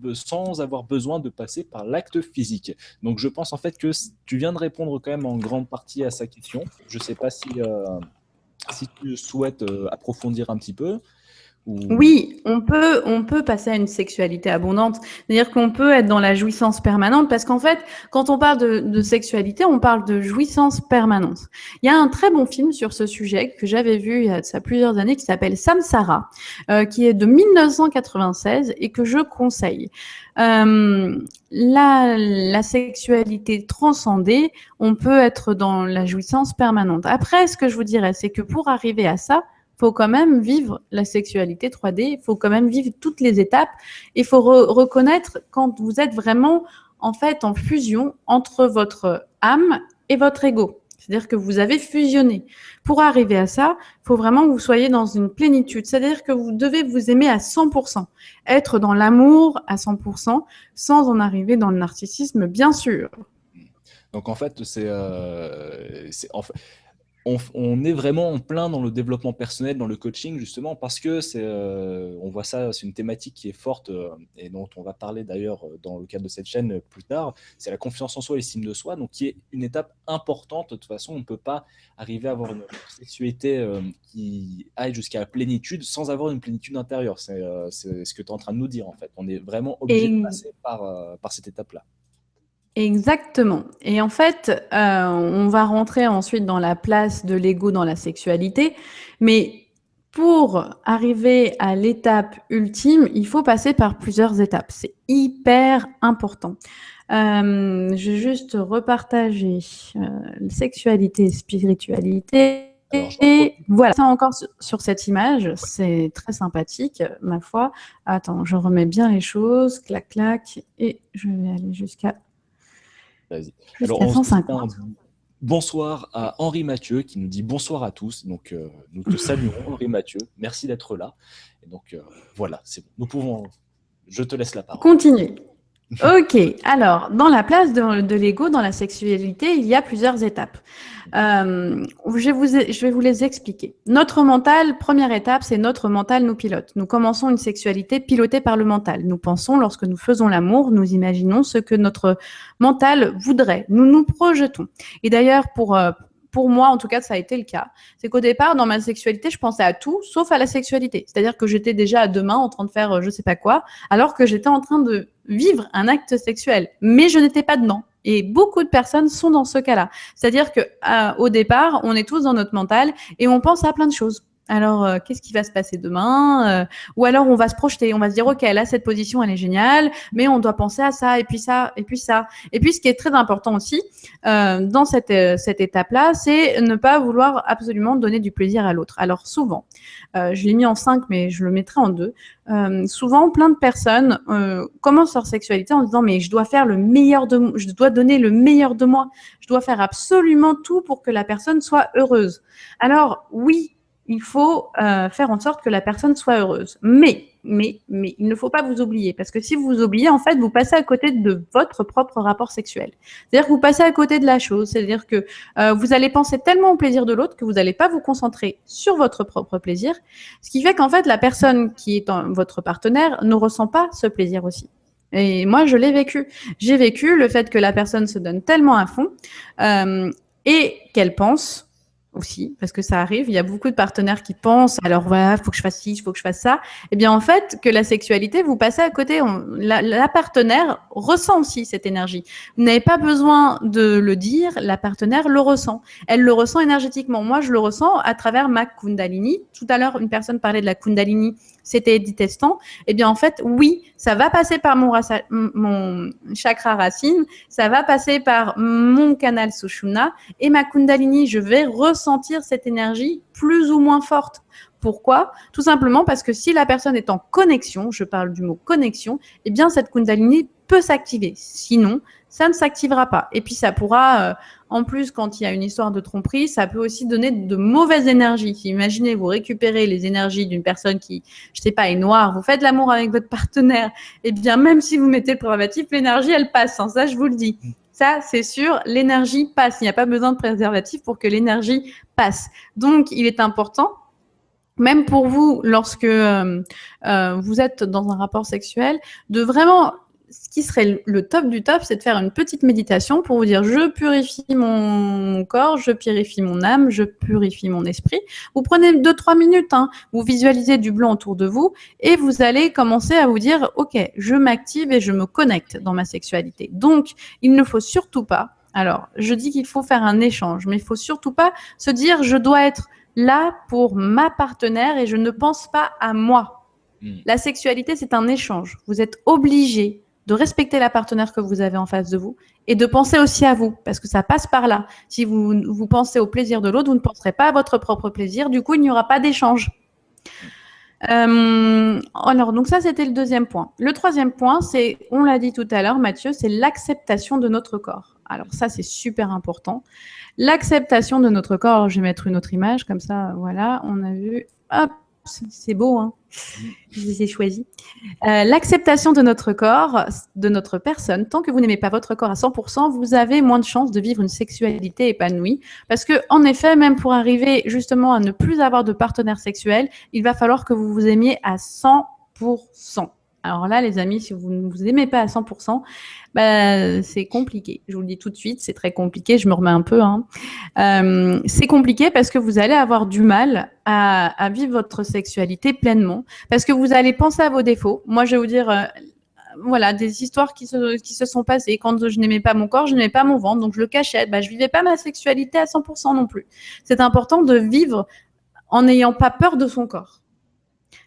besoin de passer par l'acte physique? Donc, je pense en fait que tu viens de répondre quand même en grande partie à sa question. Je ne sais pas si tu souhaites approfondir un petit peu. Oui, on peut passer à une sexualité abondante. C'est-à-dire qu'on peut être dans la jouissance permanente parce qu'en fait, quand on parle de sexualité, on parle de jouissance permanente. Il y a un très bon film sur ce sujet que j'avais vu il y a de ça plusieurs années qui s'appelle Samsara, qui est de 1996 et que je conseille. La sexualité transcendée, on peut être dans la jouissance permanente. Après, ce que je vous dirais, c'est que pour arriver à ça, faut quand même vivre la sexualité 3D, il faut quand même vivre toutes les étapes. Il faut reconnaître quand vous êtes vraiment en fait en fusion entre votre âme et votre ego. C'est-à-dire que vous avez fusionné. Pour arriver à ça, il faut vraiment que vous soyez dans une plénitude. C'est-à-dire que vous devez vous aimer à 100%, être dans l'amour à 100%, sans en arriver dans le narcissisme, bien sûr. Donc en fait, on est vraiment en plein dans le développement personnel, dans le coaching, justement, parce que on voit ça, c'est une thématique qui est forte et dont on va parler d'ailleurs dans le cadre de cette chaîne plus tard. C'est la confiance en soi et l'estime de soi, donc qui est une étape importante. De toute façon, on ne peut pas arriver à avoir une sexualité qui aille jusqu'à la plénitude sans avoir une plénitude intérieure. C'est ce que tu es en train de nous dire, en fait. On est vraiment obligé de passer par cette étape-là. Exactement. Et en fait, on va rentrer ensuite dans la place de l'ego dans la sexualité, mais pour arriver à l'étape ultime, il faut passer par plusieurs étapes. C'est hyper important. Je vais juste repartager sexualité et spiritualité. Et voilà, ça encore sur cette image, c'est très sympathique, ma foi. Attends, je remets bien les choses, clac, clac, et je vais aller jusqu'à... Vas-y. Alors, on 150. Bonsoir à Henri Mathieu qui nous dit bonsoir à tous. Donc, nous te saluons, Henri Mathieu. Merci d'être là. Et donc, voilà, c'est bon. Nous pouvons. Je te laisse la parole. Continue. Ok, alors, dans la place de l'ego, dans la sexualité, il y a plusieurs étapes. Je vais vous les expliquer. Notre mental, première étape, c'est notre mental nous pilote. Nous commençons une sexualité pilotée par le mental. Nous pensons, lorsque nous faisons l'amour, nous imaginons ce que notre mental voudrait. Nous nous projetons. Et d'ailleurs, pour moi, en tout cas, ça a été le cas. C'est qu'au départ, dans ma sexualité, je pensais à tout, sauf à la sexualité. C'est-à-dire que j'étais déjà à deux mains en train de faire je sais pas quoi, alors que j'étais en train de vivre un acte sexuel. Mais je n'étais pas dedans. Et beaucoup de personnes sont dans ce cas-là. C'est-à-dire que au départ, on est tous dans notre mental et on pense à plein de choses. Alors, qu'est-ce qui va se passer demain ou alors, on va se projeter, on va se dire, OK, là, cette position, elle est géniale, mais on doit penser à ça, et puis ça, et puis ça. Et puis, ce qui est très important aussi dans cette étape-là, c'est ne pas vouloir absolument donner du plaisir à l'autre. Alors, souvent, je l'ai mis en 5, mais je le mettrai en 2. Souvent, plein de personnes commencent leur sexualité en disant, mais je dois faire le meilleur de moi, je dois donner le meilleur de moi, je dois faire absolument tout pour que la personne soit heureuse. Alors, oui, il faut faire en sorte que la personne soit heureuse. Mais il ne faut pas vous oublier. Parce que si vous vous oubliez, en fait, vous passez à côté de votre propre rapport sexuel. C'est-à-dire que vous passez à côté de la chose. C'est-à-dire que vous allez penser tellement au plaisir de l'autre que vous n'allez pas vous concentrer sur votre propre plaisir. Ce qui fait qu'en fait, la personne qui est votre partenaire ne ressent pas ce plaisir aussi. Et moi, je l'ai vécu. J'ai vécu le fait que la personne se donne tellement à fond et qu'elle pense aussi, parce que ça arrive, il y a beaucoup de partenaires qui pensent, alors voilà, faut que je fasse ci, faut que je fasse ça. Eh bien, en fait, que la sexualité, vous passez à côté. La partenaire ressent aussi cette énergie. Vous n'avez pas besoin de le dire, la partenaire le ressent. Elle le ressent énergétiquement. Moi, je le ressens à travers ma Kundalini. Tout à l'heure, une personne parlait de la Kundalini, c'était Edith Estan. Eh bien, en fait, oui, ça va passer par mon chakra racine, ça va passer par mon canal Sushumna et ma Kundalini. Je vais ressentir cette énergie plus ou moins forte. Pourquoi? Tout simplement parce que si la personne est en connexion, je parle du mot connexion, eh bien, cette Kundalini peut s'activer. Sinon, ça ne s'activera pas. Et puis, ça pourra, en plus, quand il y a une histoire de tromperie, ça peut aussi donner de mauvaises énergies. Imaginez, vous récupérez les énergies d'une personne qui, je sais pas, est noire, vous faites l'amour avec votre partenaire, eh bien, même si vous mettez le préservatif, l'énergie, elle passe. Hein, ça, je vous le dis. Ça, c'est sûr, l'énergie passe. Il n'y a pas besoin de préservatif pour que l'énergie passe. Donc, il est important, même pour vous, lorsque vous êtes dans un rapport sexuel, de vraiment, ce qui serait le top du top, c'est de faire une petite méditation pour vous dire, je purifie mon corps, je purifie mon âme, je purifie mon esprit. Vous prenez 2-3 minutes, hein, vous visualisez du blanc autour de vous et vous allez commencer à vous dire, ok, je m'active et je me connecte dans ma sexualité. Donc, il ne faut surtout pas, alors, je dis qu'il faut faire un échange, mais il faut surtout pas se dire, je dois être là pour ma partenaire et je ne pense pas à moi. La sexualité, c'est un échange. Vous êtes obligé de respecter la partenaire que vous avez en face de vous et de penser aussi à vous, parce que ça passe par là. Si vous pensez au plaisir de l'autre, vous ne penserez pas à votre propre plaisir. Du coup, il n'y aura pas d'échange. Alors, donc ça, c'était le deuxième point. Le troisième point, c'est, on l'a dit tout à l'heure, Mathieu, c'est l'acceptation de notre corps. Alors ça, c'est super important. L'acceptation de notre corps. Alors, je vais mettre une autre image, comme ça, voilà, on a vu. Hop, c'est beau, hein. Je les ai choisis. L'acceptation de notre corps, de notre personne, tant que vous n'aimez pas votre corps à 100%, vous avez moins de chances de vivre une sexualité épanouie. Parce que, en effet, même pour arriver justement à ne plus avoir de partenaire sexuel, il va falloir que vous vous aimiez à 100%. Alors là, les amis, si vous ne vous aimez pas à 100%, bah, c'est compliqué. Je vous le dis tout de suite, c'est très compliqué. Je me remets un peu. Hein. C'est compliqué parce que vous allez avoir du mal à vivre votre sexualité pleinement. Parce que vous allez penser à vos défauts. Moi, je vais vous dire, voilà, des histoires qui se sont passées. Quand je n'aimais pas mon corps, je n'aimais pas mon ventre, donc je le cachais. Bah, je vivais pas ma sexualité à 100% non plus. C'est important de vivre en n'ayant pas peur de son corps.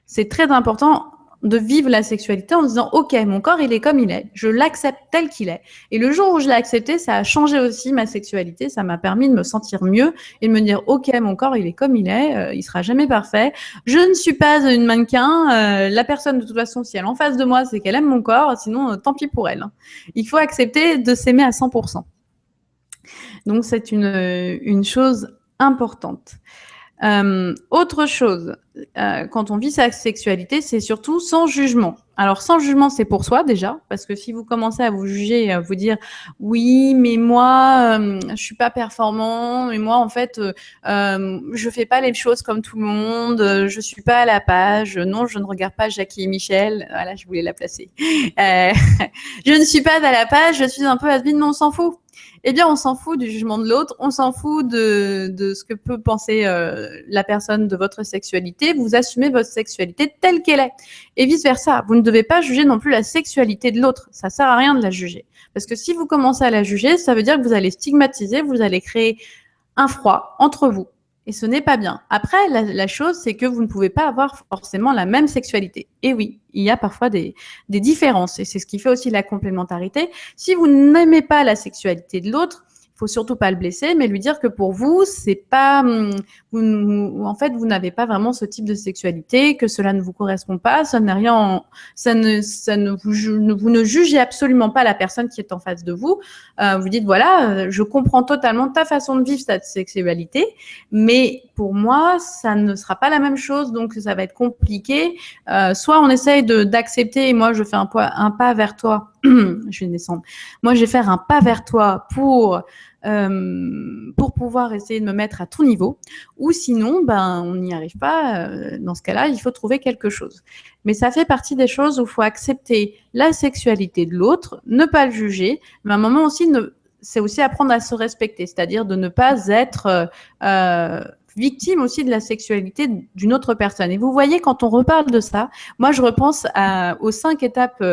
C'est très important de vivre la sexualité en disant, ok, mon corps, il est comme il est, je l'accepte tel qu'il est. Et le jour où je l'ai accepté, ça a changé aussi ma sexualité, ça m'a permis de me sentir mieux et de me dire, ok, mon corps, il est comme il est, il sera jamais parfait. Je ne suis pas une mannequin, la personne, de toute façon, si elle est en face de moi, c'est qu'elle aime mon corps, sinon, tant pis pour elle. Il faut accepter de s'aimer à 100%. Donc, c'est une chose importante. Autre chose, quand on vit sa sexualité, c'est surtout sans jugement. Alors, sans jugement, c'est pour soi déjà, parce que si vous commencez à vous juger, à vous dire oui, mais moi, je suis pas performant, mais moi, en fait, je fais pas les choses comme tout le monde, je suis pas à la page, non, je ne regarde pas Jackie et Michel. Voilà, je voulais la placer. Je ne suis pas à la page, je suis un peu has-been, mais on s'en fout. Eh bien, on s'en fout du jugement de l'autre, on s'en fout de ce que peut penser la personne de votre sexualité. Vous assumez votre sexualité telle qu'elle est. Et vice-versa, vous ne devez pas juger non plus la sexualité de l'autre. Ça sert à rien de la juger. Parce que si vous commencez à la juger, ça veut dire que vous allez stigmatiser, vous allez créer un froid entre vous. Et ce n'est pas bien. Après, la chose, c'est que vous ne pouvez pas avoir forcément la même sexualité. Et oui, il y a parfois des différences. Et c'est ce qui fait aussi la complémentarité. Si vous n'aimez pas la sexualité de l'autre, il faut surtout pas le blesser, mais lui dire que pour vous, c'est pas, en fait, vous n'avez pas vraiment ce type de sexualité, que cela ne vous correspond pas, ça n'est rien, vous ne jugez absolument pas la personne qui est en face de vous. Vous dites voilà, je comprends totalement ta façon de vivre cette sexualité, mais pour moi, ça ne sera pas la même chose, donc ça va être compliqué. Soit on essaye d'accepter, et moi je fais un pas vers toi. je vais descendre. Moi, je vais faire un pas vers toi pour pouvoir essayer de me mettre à ton niveau. Ou sinon, ben, on n'y arrive pas. Dans ce cas-là, il faut trouver quelque chose. Mais ça fait partie des choses où il faut accepter la sexualité de l'autre, ne pas le juger, mais à un moment aussi, c'est aussi apprendre à se respecter, c'est-à-dire de ne pas être victime aussi de la sexualité d'une autre personne. Et vous voyez, quand on reparle de ça, moi, je repense aux 5 étapes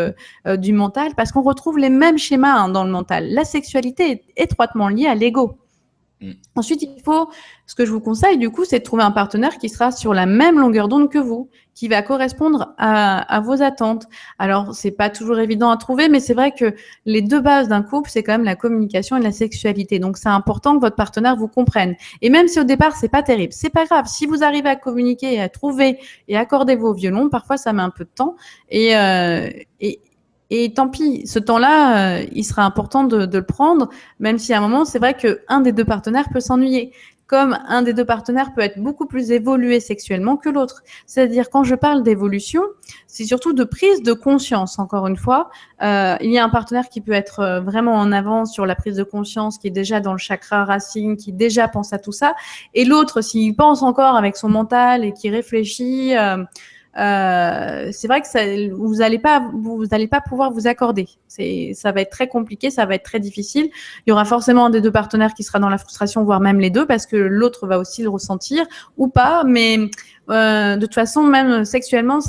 du mental, parce qu'on retrouve les mêmes schémas dans le mental. La sexualité est étroitement liée à l'ego. Ensuite, ce que je vous conseille, du coup, c'est de trouver un partenaire qui sera sur la même longueur d'onde que vous, qui va correspondre à vos attentes. Alors, c'est pas toujours évident à trouver, mais c'est vrai que les 2 bases d'un couple, c'est quand même la communication et la sexualité. Donc, c'est important que votre partenaire vous comprenne. Et même si au départ, c'est pas terrible, c'est pas grave. Si vous arrivez à communiquer et à trouver et accorder vos violons, parfois, ça met un peu de temps. Et tant pis, ce temps-là, il sera important de le prendre, même si à un moment, c'est vrai qu'un des 2 partenaires peut s'ennuyer, comme un des 2 partenaires peut être beaucoup plus évolué sexuellement que l'autre. C'est-à-dire, quand je parle d'évolution, c'est surtout de prise de conscience, encore une fois. Il y a un partenaire qui peut être vraiment en avance sur la prise de conscience, qui est déjà dans le chakra racine, qui déjà pense à tout ça. Et l'autre, s'il pense encore avec son mental et qui réfléchit... c'est vrai que vous allez pas pouvoir vous accorder. Ça va être très compliqué, ça va être très difficile. Il y aura forcément un des 2 partenaires qui sera dans la frustration, voire même les 2, parce que l'autre va aussi le ressentir ou pas. Mais de toute façon, même sexuellement,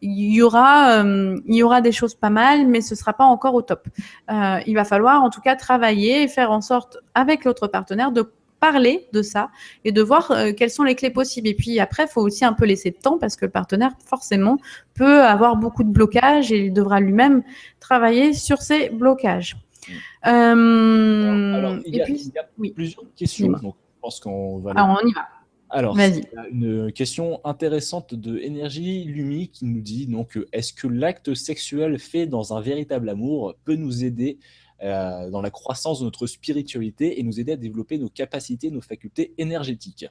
il y aura des choses pas mal, mais ce sera pas encore au top. Il va falloir en tout cas travailler et faire en sorte avec l'autre partenaire de parler de ça et de voir quelles sont les clés possibles. Et puis après, il faut aussi un peu laisser de temps parce que le partenaire, forcément, peut avoir beaucoup de blocages et il devra lui-même travailler sur ces blocages. Alors, il y a oui. plusieurs questions, donc je pense qu'on va... Alors, on y va. Alors, vas-y. il y a une question intéressante de Énergie Lumi qui nous dit donc, est-ce que l'acte sexuel fait dans un véritable amour peut nous aider dans la croissance de notre spiritualité et nous aider à développer nos capacités, nos facultés énergétiques?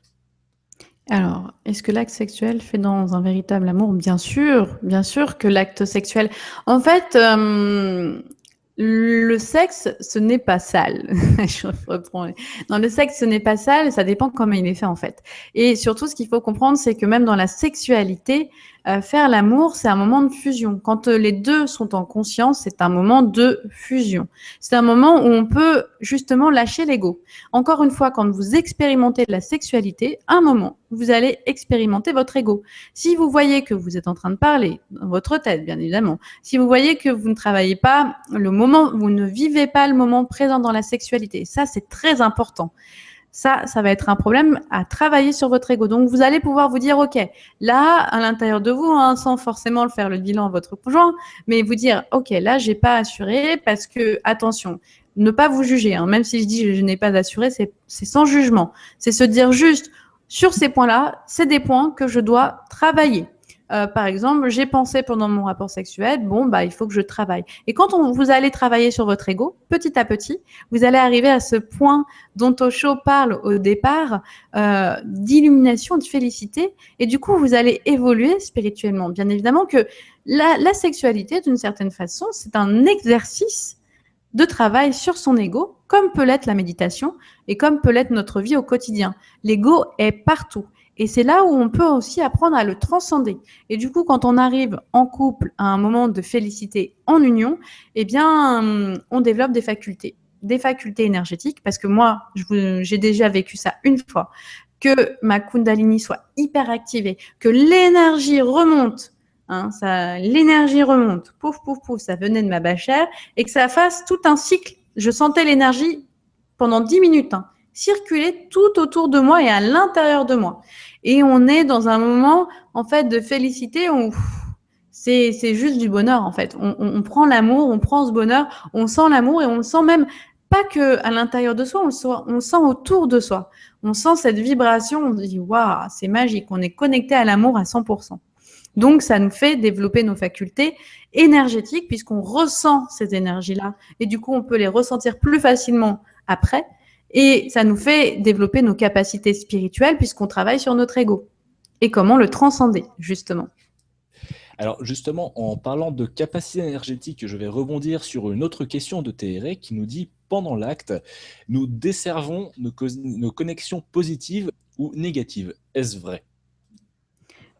Alors, est-ce que l'acte sexuel fait dans un véritable amour? Bien sûr que l'acte sexuel... En fait, le sexe, ce n'est pas sale. Je reprends. Non, le sexe, ce n'est pas sale, ça dépend comment il est fait en fait. Et surtout, ce qu'il faut comprendre, c'est que même dans la sexualité, faire l'amour, c'est un moment de fusion. Quand les 2 sont en conscience, c'est un moment de fusion. C'est un moment où on peut justement lâcher l'ego. Encore une fois, quand vous expérimentez la sexualité, à un moment, vous allez expérimenter votre ego. Si vous voyez que vous êtes en train de parler, dans votre tête, bien évidemment, si vous voyez que vous ne travaillez pas le moment, vous ne vivez pas le moment présent dans la sexualité, ça, c'est très important. Ça va être un problème à travailler sur votre ego. Donc, vous allez pouvoir vous dire, OK, là, à l'intérieur de vous, sans forcément le faire le bilan à votre conjoint, mais vous dire, OK, là, j'ai pas assuré parce que, attention, ne pas vous juger. Même si je dis je n'ai pas assuré, c'est sans jugement. C'est se dire juste, sur ces points-là, c'est des points que je dois travailler. Par exemple, j'ai pensé pendant mon rapport sexuel, il faut que je travaille. Et quand vous allez travailler sur votre ego, petit à petit, vous allez arriver à ce point dont Osho parle au départ, d'illumination, de félicité. Et du coup, vous allez évoluer spirituellement. Bien évidemment que la sexualité, d'une certaine façon, c'est un exercice de travail sur son ego, comme peut l'être la méditation et comme peut l'être notre vie au quotidien. L'ego est partout. Et c'est là où on peut aussi apprendre à le transcender. Et du coup, quand on arrive en couple à un moment de félicité en union, eh bien, on développe des facultés énergétiques, parce que moi, j'ai déjà vécu ça une fois, que ma Kundalini soit hyper activée, que l'énergie remonte, l'énergie remonte, pouf, pouf, pouf, ça venait de ma bachère, et que ça fasse tout un cycle. Je sentais l'énergie pendant 10 minutes, circuler tout autour de moi et à l'intérieur de moi. Et on est dans un moment, en fait, de félicité où c'est juste du bonheur, en fait. On prend l'amour, on prend ce bonheur, on sent l'amour et on le sent même pas que à l'intérieur de soi, on le sent autour de soi. On sent cette vibration, on se dit, waouh, c'est magique, on est connecté à l'amour à 100%. Donc, ça nous fait développer nos facultés énergétiques puisqu'on ressent ces énergies-là. Et du coup, on peut les ressentir plus facilement après. Et ça nous fait développer nos capacités spirituelles puisqu'on travaille sur notre ego. Et comment le transcender, justement. Alors justement, en parlant de capacité énergétique, je vais rebondir sur une autre question de Théré qui nous dit, pendant l'acte, nous desservons nos connexions positives ou négatives. Est-ce vrai?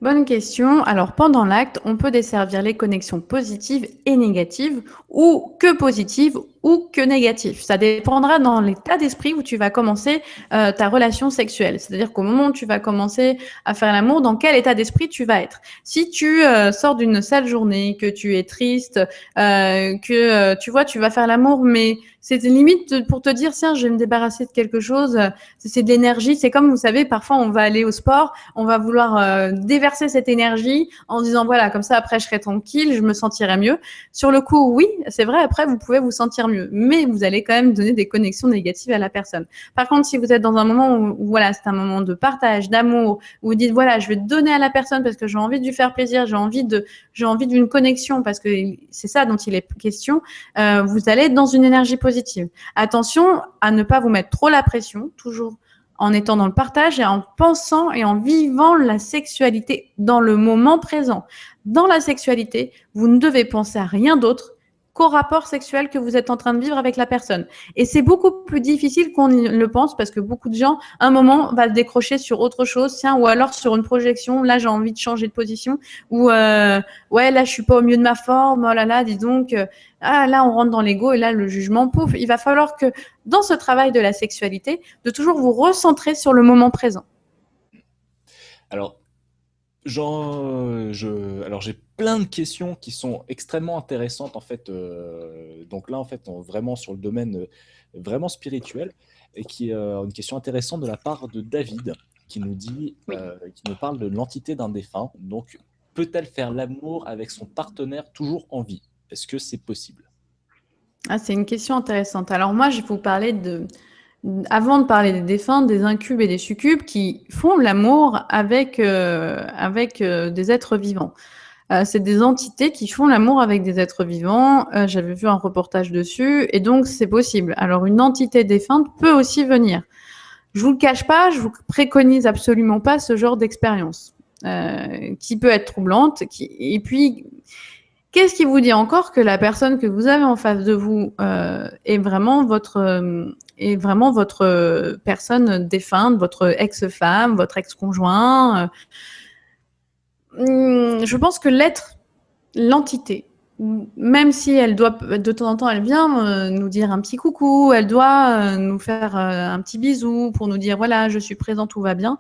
Bonne question. Alors, pendant l'acte, on peut desservir les connexions positives et négatives, ou que positives ou que négatives. Ça dépendra dans l'état d'esprit où tu vas commencer ta relation sexuelle. C'est-à-dire qu'au moment où tu vas commencer à faire l'amour, dans quel état d'esprit tu vas être. Si tu sors d'une sale journée, que tu es triste, que tu vois, tu vas faire l'amour, mais c'est limite pour te dire, tiens, je vais me débarrasser de quelque chose, c'est de l'énergie. C'est comme, vous savez, parfois on va aller au sport, on va vouloir déverser cette énergie en disant voilà, comme ça après je serai tranquille, je me sentirai mieux. Sur le coup, oui, c'est vrai, après vous pouvez vous sentir mieux, mais vous allez quand même donner des connexions négatives à la personne. Par contre, si vous êtes dans un moment où voilà, c'est un moment de partage, d'amour, où vous dites voilà, je vais donner à la personne parce que j'ai envie de lui faire plaisir, j'ai envie d'une connexion parce que c'est ça dont il est question, vous allez être dans une énergie positive. Attention à ne pas vous mettre trop la pression, toujours en étant dans le partage et en pensant et en vivant la sexualité dans le moment présent. Dans la sexualité, vous ne devez penser à rien d'autre qu'au rapport sexuel que vous êtes en train de vivre avec la personne. Et c'est beaucoup plus difficile qu'on le pense parce que beaucoup de gens, à un moment, va se décrocher sur autre chose, tiens, ou alors sur une projection, là j'ai envie de changer de position, ou ouais, là je suis pas au mieux de ma forme, oh là là, dis donc, ah là on rentre dans l'ego et là le jugement, pouf, il va falloir que dans ce travail de la sexualité, de toujours vous recentrer sur le moment présent. Alors, alors j'ai plein de questions qui sont extrêmement intéressantes en fait. Donc là en fait, vraiment sur le domaine vraiment spirituel et qui est une question intéressante de la part de David qui nous dit, Oui. qui nous parle de l'entité d'un défunt. Donc, peut-elle faire l'amour avec son partenaire toujours en vie? Est-ce que c'est possible? Ah, c'est une question intéressante. Alors moi, je vais vous parler avant de parler des défunts, des incubes et des succubes qui font l'amour avec des êtres vivants. C'est des entités qui font l'amour avec des êtres vivants. J'avais vu un reportage dessus et donc c'est possible. Alors une entité défunte peut aussi venir. Je vous le cache pas, je vous préconise absolument pas ce genre d'expérience qui peut être troublante. Et puis qu'est-ce qui vous dit encore que la personne que vous avez en face de vous est vraiment votre personne défunte, votre ex-femme, votre ex-conjoint Je pense que l'entité, même si elle doit, de temps en temps, elle vient nous dire un petit coucou, elle doit nous faire un petit bisou pour nous dire voilà, je suis présent, tout va bien.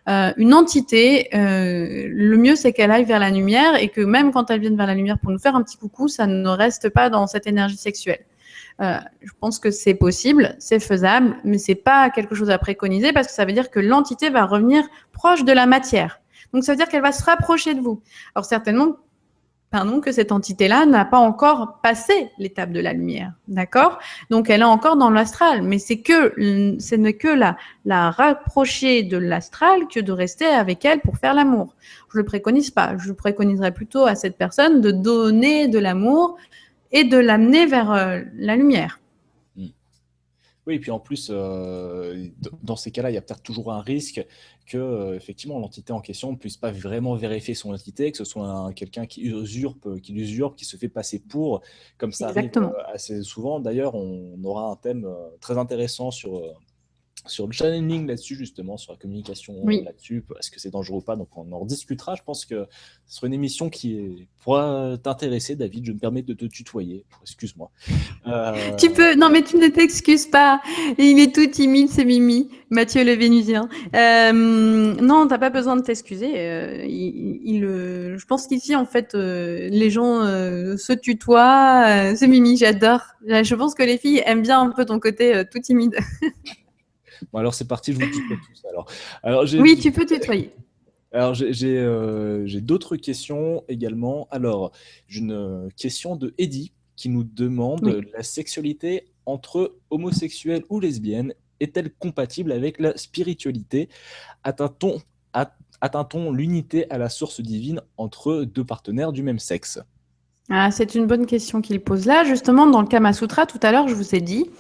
Une entité, le mieux c'est qu'elle aille vers la lumière et que même quand elle vienne vers la lumière pour nous faire un petit coucou, ça ne reste pas dans cette énergie sexuelle. Je pense que c'est possible, c'est faisable, mais c'est pas quelque chose à préconiser parce que ça veut dire que l'entité va revenir proche de la matière. Donc ça veut dire qu'elle va se rapprocher de vous. Alors certainement, que cette entité-là n'a pas encore passé l'étape de la lumière, d'accord? Donc elle est encore dans l'astral, mais ce n'est que la rapprocher de l'astral que de rester avec elle pour faire l'amour. Je le préconise pas. Je préconiserais plutôt à cette personne de donner de l'amour et de l'amener vers la lumière. Oui, et puis en plus, dans ces cas-là, il y a peut-être toujours un risque que, effectivement, l'entité en question ne puisse pas vraiment vérifier son identité, que ce soit quelqu'un qui l'usurpe, qui se fait passer pour, comme ça arrive Exactement. assez souvent. D'ailleurs, on aura un thème très intéressant sur le channeling là-dessus, justement, sur la communication Oui. là-dessus, est-ce que c'est dangereux ou pas, donc on en rediscutera. Je pense que ce sera une émission pourra t'intéresser, David. Je me permets de te tutoyer, excuse-moi. Tu peux. Non, mais tu ne t'excuses pas. Il est tout timide, c'est Mimi, Mathieu le Vénusien. Non, t'as pas besoin de t'excuser. Je pense qu'ici, en fait, les gens se tutoient. C'est Mimi, j'adore. Je pense que les filles aiment bien un peu ton côté tout timide. Bon, alors c'est parti, je vous tutoie tous. Alors Oui, tu peux tutoyer. alors j'ai d'autres questions également. Alors, j'ai une question de Eddie qui nous demande Oui. la sexualité entre homosexuels ou lesbiennes est-elle compatible avec la spiritualité? Atteint-on atteint-on l'unité à la source divine entre deux partenaires du même sexe? Ah, c'est une bonne question qu'il pose là. Justement, dans le Kama Sutra, tout à l'heure, je vous ai dit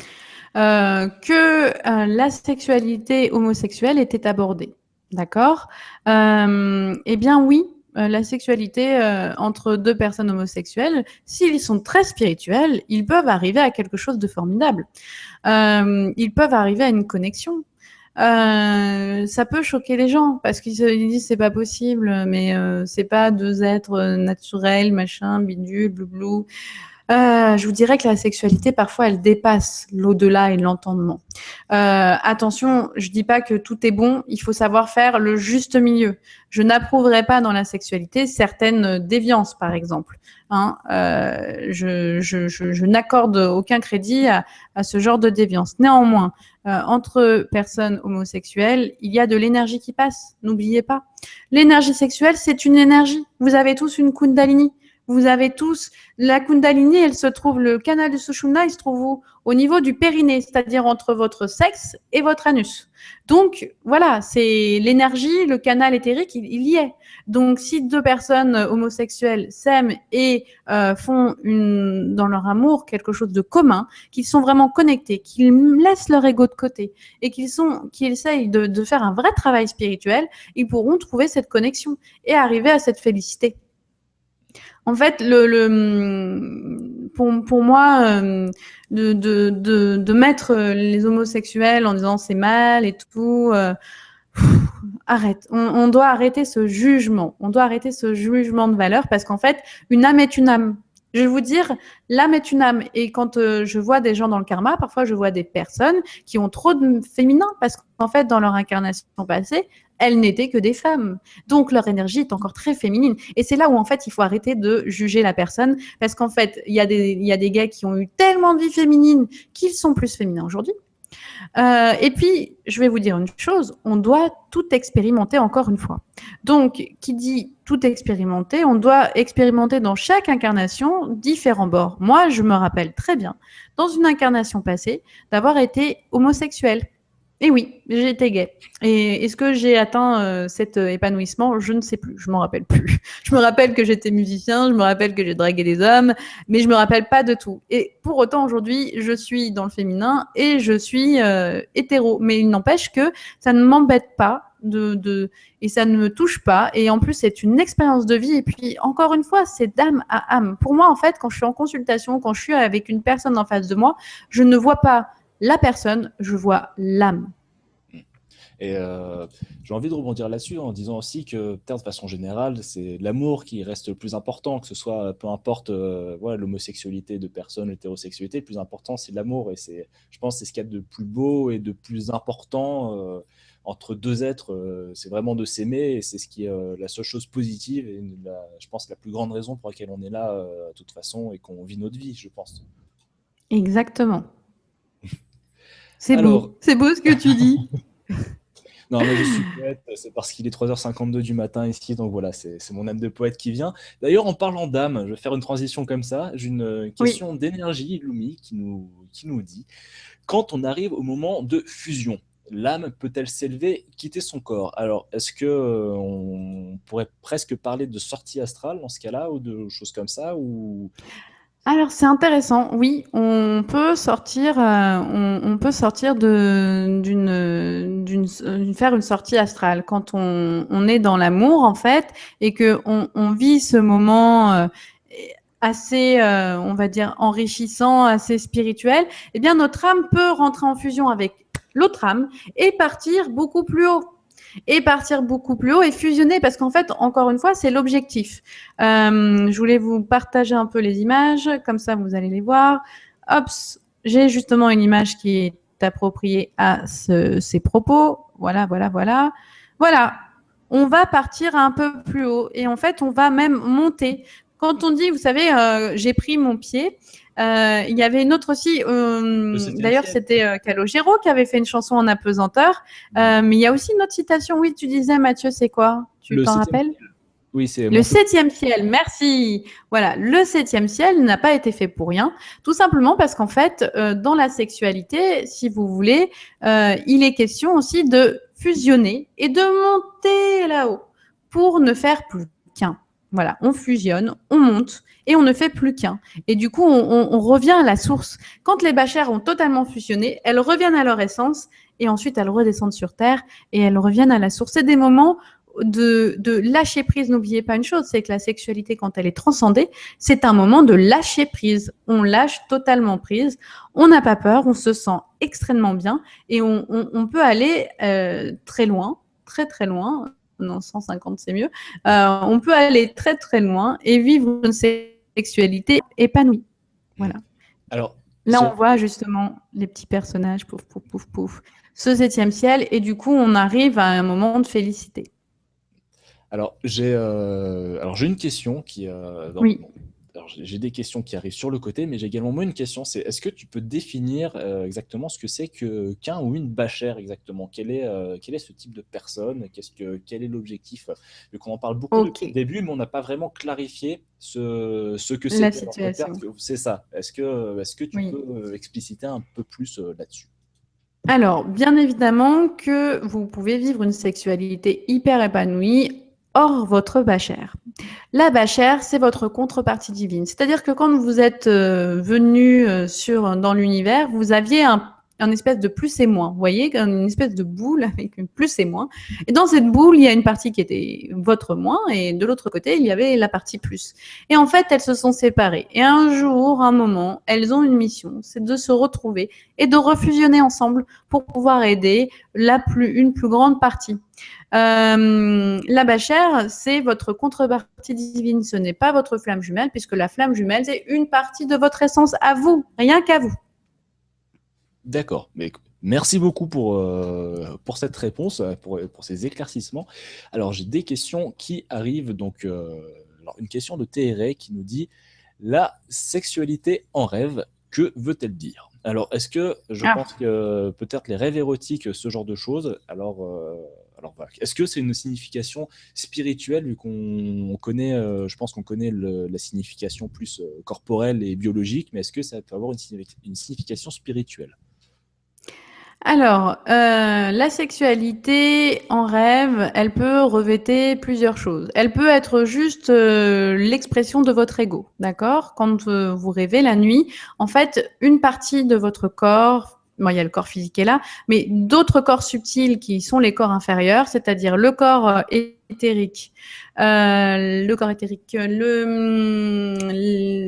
que la sexualité homosexuelle était abordée. D'accord Eh bien oui, la sexualité entre deux personnes homosexuelles, s'ils sont très spirituels, ils peuvent arriver à quelque chose de formidable. Ils peuvent arriver à une connexion. Ça peut choquer les gens parce qu'ils se disent c'est pas possible, mais c'est pas deux êtres naturels, machin, bidule, blou. Je vous dirais que la sexualité, parfois, elle dépasse l'au-delà et l'entendement. Attention, je dis pas que tout est bon, il faut savoir faire le juste milieu. Je n'approuverai pas dans la sexualité certaines déviances, par exemple. Je n'accorde aucun crédit à ce genre de déviance. Néanmoins, entre personnes homosexuelles, il y a de l'énergie qui passe. N'oubliez pas. L'énergie sexuelle, c'est une énergie. Vous avez tous une Kundalini. Vous avez tous la Kundalini, elle se trouve, le canal de Sushumna, il se trouve où? Au niveau du périnée, c'est-à-dire entre votre sexe et votre anus. Donc, voilà, c'est l'énergie, le canal éthérique, il y est. Donc, si deux personnes homosexuelles s'aiment et font dans leur amour quelque chose de commun, qu'ils sont vraiment connectés, qu'ils laissent leur ego de côté et qu'ils essayent de faire un vrai travail spirituel, ils pourront trouver cette connexion et arriver à cette félicité. En fait, pour moi, de mettre les homosexuels en disant c'est mal et tout, arrête. On doit arrêter ce jugement. On doit arrêter ce jugement de valeur parce qu'en fait, une âme est une âme. Je vais vous dire, l'âme est une âme. Et quand je vois des gens dans le karma, parfois je vois des personnes qui ont trop de féminin parce qu'en fait, dans leur incarnation passée, elles n'étaient que des femmes. Donc, leur énergie est encore très féminine. Et c'est là où, en fait, il faut arrêter de juger la personne parce qu'en fait, il y a des gars qui ont eu tellement de vie féminine qu'ils sont plus féminins aujourd'hui. Et puis, je vais vous dire une chose, on doit tout expérimenter encore une fois. Donc, qui dit tout expérimenter, on doit expérimenter dans chaque incarnation différents bords. Moi, je me rappelle très bien, dans une incarnation passée, d'avoir été homosexuelle. Et oui, j'ai été gay. Et est-ce que j'ai atteint cet épanouissement? Je ne sais plus, je m'en rappelle plus. Je me rappelle que j'étais musicien, je me rappelle que j'ai dragué des hommes, mais je me rappelle pas de tout. Et pour autant, aujourd'hui, je suis dans le féminin et je suis hétéro. Mais il n'empêche que ça ne m'embête pas et ça ne me touche pas. Et en plus, c'est une expérience de vie. Et puis, encore une fois, c'est d'âme à âme. Pour moi, en fait, quand je suis en consultation, quand je suis avec une personne en face de moi, je ne vois pas la personne, je vois l'âme. Et j'ai envie de rebondir là-dessus en disant aussi que peut-être de façon générale, c'est l'amour qui reste le plus important, que ce soit peu importe voilà, l'homosexualité de personnes, l'hétérosexualité, le plus important c'est l'amour. Et je pense que c'est ce qu'il y a de plus beau et de plus important entre deux êtres, c'est vraiment de s'aimer et c'est ce qui est la seule chose positive et je pense la plus grande raison pour laquelle on est là de toute façon et qu'on vit notre vie, je pense. Exactement. C'est beau ce que tu dis. Non, mais je suis poète, c'est parce qu'il est 3h52 du matin ici, donc voilà, c'est mon âme de poète qui vient. D'ailleurs, en parlant d'âme, je vais faire une transition comme ça. J'ai une question d'énergie, Lumi, qui nous dit « Quand on arrive au moment de fusion, l'âme peut-elle s'élever, quitter son corps ?» Alors, est-ce qu'on pourrait presque parler de sortie astrale dans ce cas-là, ou de choses comme ça ou... Alors c'est intéressant, oui, on peut sortir, faire une sortie astrale quand on est dans l'amour en fait et que on vit ce moment assez, on va dire enrichissant, assez spirituel. Eh bien notre âme peut rentrer en fusion avec l'autre âme et partir beaucoup plus haut. Et fusionner parce qu'en fait, encore une fois, c'est l'objectif. Je voulais vous partager un peu les images, comme ça vous allez les voir. Hop, j'ai justement une image qui est appropriée à ces propos. Voilà. Voilà, on va partir un peu plus haut et en fait, on va même monter. Quand on dit, vous savez, j'ai pris mon pied, il y avait une autre aussi, d'ailleurs c'était Calogero qui avait fait une chanson en apesanteur, mais il y a aussi une autre citation, oui, tu disais Mathieu, c'est quoi? Tu t'en rappelles? Oui, c'est le 7e ciel, merci. Voilà, le 7e ciel n'a pas été fait pour rien, tout simplement parce qu'en fait, dans la sexualité, si vous voulez, il est question aussi de fusionner et de monter là-haut pour ne faire plus qu'un. Voilà, on fusionne, on monte et on ne fait plus qu'un. Et du coup, on revient à la source. Quand les bachères ont totalement fusionné, elles reviennent à leur essence et ensuite elles redescendent sur Terre et elles reviennent à la source. C'est des moments de lâcher prise. N'oubliez pas une chose, c'est que la sexualité, quand elle est transcendée, c'est un moment de lâcher prise. On lâche totalement prise, on n'a pas peur, on se sent extrêmement bien et on peut aller très loin, très très loin. Non, 150 c'est mieux. On peut aller très très loin et vivre une sexualité épanouie. Voilà. Alors, là, on voit justement les petits personnages, pouf, pouf, pouf, pouf, ce 7e ciel, et du coup, on arrive à un moment de félicité. Alors, j'ai une question qui... oui. Alors, j'ai des questions qui arrivent sur le côté, mais j'ai également moi une question, c'est est-ce que tu peux définir exactement ce que c'est qu'un ou une bachère exactement? Quel est ce type de personne? Quel est l'objectif? Vu qu'on en parle beaucoup depuis le début, mais on n'a pas vraiment clarifié ce que c'est. La situation. C'est ça. Est-ce que tu peux expliciter un peu plus là-dessus? Alors, bien évidemment que vous pouvez vivre une sexualité hyper épanouie hors votre bachère. La bachère, c'est votre contrepartie divine. C'est-à-dire que quand vous êtes venu dans l'univers, vous aviez un espèce de plus et moins. Vous voyez, une espèce de boule avec un plus et moins. Et dans cette boule, il y a une partie qui était votre moins et de l'autre côté, il y avait la partie plus. Et en fait, elles se sont séparées. Et un jour, un moment, elles ont une mission, c'est de se retrouver et de refusionner ensemble pour pouvoir aider une plus grande partie. La bachère, c'est votre contrepartie divine. Ce n'est pas votre flamme jumelle, puisque la flamme jumelle, c'est une partie de votre essence à vous, rien qu'à vous. D'accord. Mais merci beaucoup pour cette réponse, pour ces éclaircissements. Alors, j'ai des questions qui arrivent. Donc, alors, une question de TRA qui nous dit « La sexualité en rêve, que veut-elle dire ?» Alors, est-ce que je pense que peut-être les rêves érotiques, ce genre de choses, alors voilà. Est-ce que c'est une signification spirituelle, vu qu'on connaît, je pense qu'on connaît la signification plus corporelle et biologique, mais est-ce que ça peut avoir une signification spirituelle? Alors, la sexualité en rêve, elle peut revêter plusieurs choses. Elle peut être juste l'expression de votre ego, d'accord? Quand vous rêvez la nuit, en fait, une partie de votre corps, bon, il y a le corps physique qui est là, mais d'autres corps subtils qui sont les corps inférieurs, c'est-à-dire le corps éthérique,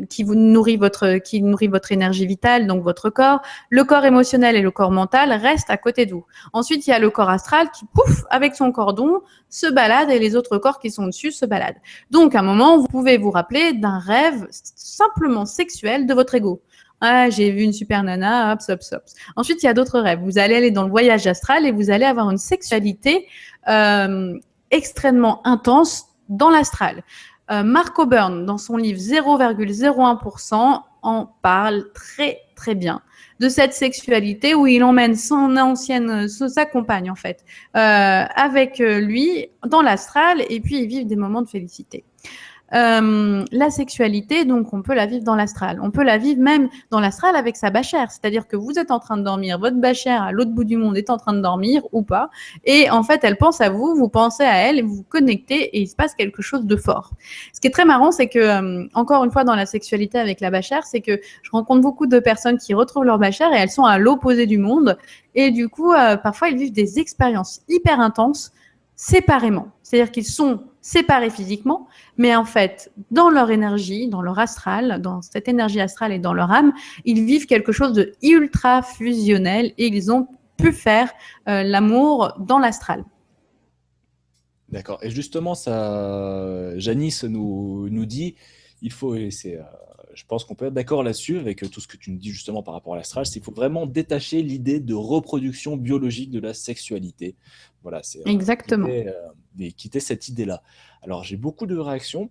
qui nourrit votre énergie vitale, donc votre corps, le corps émotionnel et le corps mental restent à côté de vous. Ensuite, il y a le corps astral qui, pouf, avec son cordon, se balade et les autres corps qui sont dessus se baladent. Donc, à un moment, vous pouvez vous rappeler d'un rêve simplement sexuel de votre ego. Ah, j'ai vu une super nana, hops, hops, hops. Ensuite, il y a d'autres rêves. Vous allez aller dans le voyage astral et vous allez avoir une sexualité extrêmement intense dans l'astral. Mark O'Byrne, dans son livre 0,01%, en parle très, très bien de cette sexualité où il emmène sa compagne, en fait, avec lui dans l'astral et puis ils vivent des moments de félicité. La sexualité, donc, on peut la vivre dans l'astral. On peut la vivre même dans l'astral avec sa bachère. C'est-à-dire que vous êtes en train de dormir, votre bachère à l'autre bout du monde est en train de dormir ou pas. Et en fait, elle pense à vous, vous pensez à elle, et vous vous connectez et il se passe quelque chose de fort. Ce qui est très marrant, c'est que, encore une fois, dans la sexualité avec la bachère, c'est que je rencontre beaucoup de personnes qui retrouvent leur bachère et elles sont à l'opposé du monde. Et du coup, parfois, ils vivent des expériences hyper intenses séparément. C'est-à-dire qu'ils sont séparés physiquement, mais en fait, dans leur énergie, dans leur astral, dans cette énergie astrale et dans leur âme, ils vivent quelque chose de ultra fusionnel et ils ont pu faire l'amour dans l'astral. D'accord. Et justement, ça, Janice nous dit, il faut, et je pense qu'on peut être d'accord là-dessus avec tout ce que tu nous dis justement par rapport à l'astral, c'est qu'il faut vraiment détacher l'idée de reproduction biologique de la sexualité. Voilà, c'est exactement. Quitter cette idée-là. Alors, j'ai beaucoup de réactions.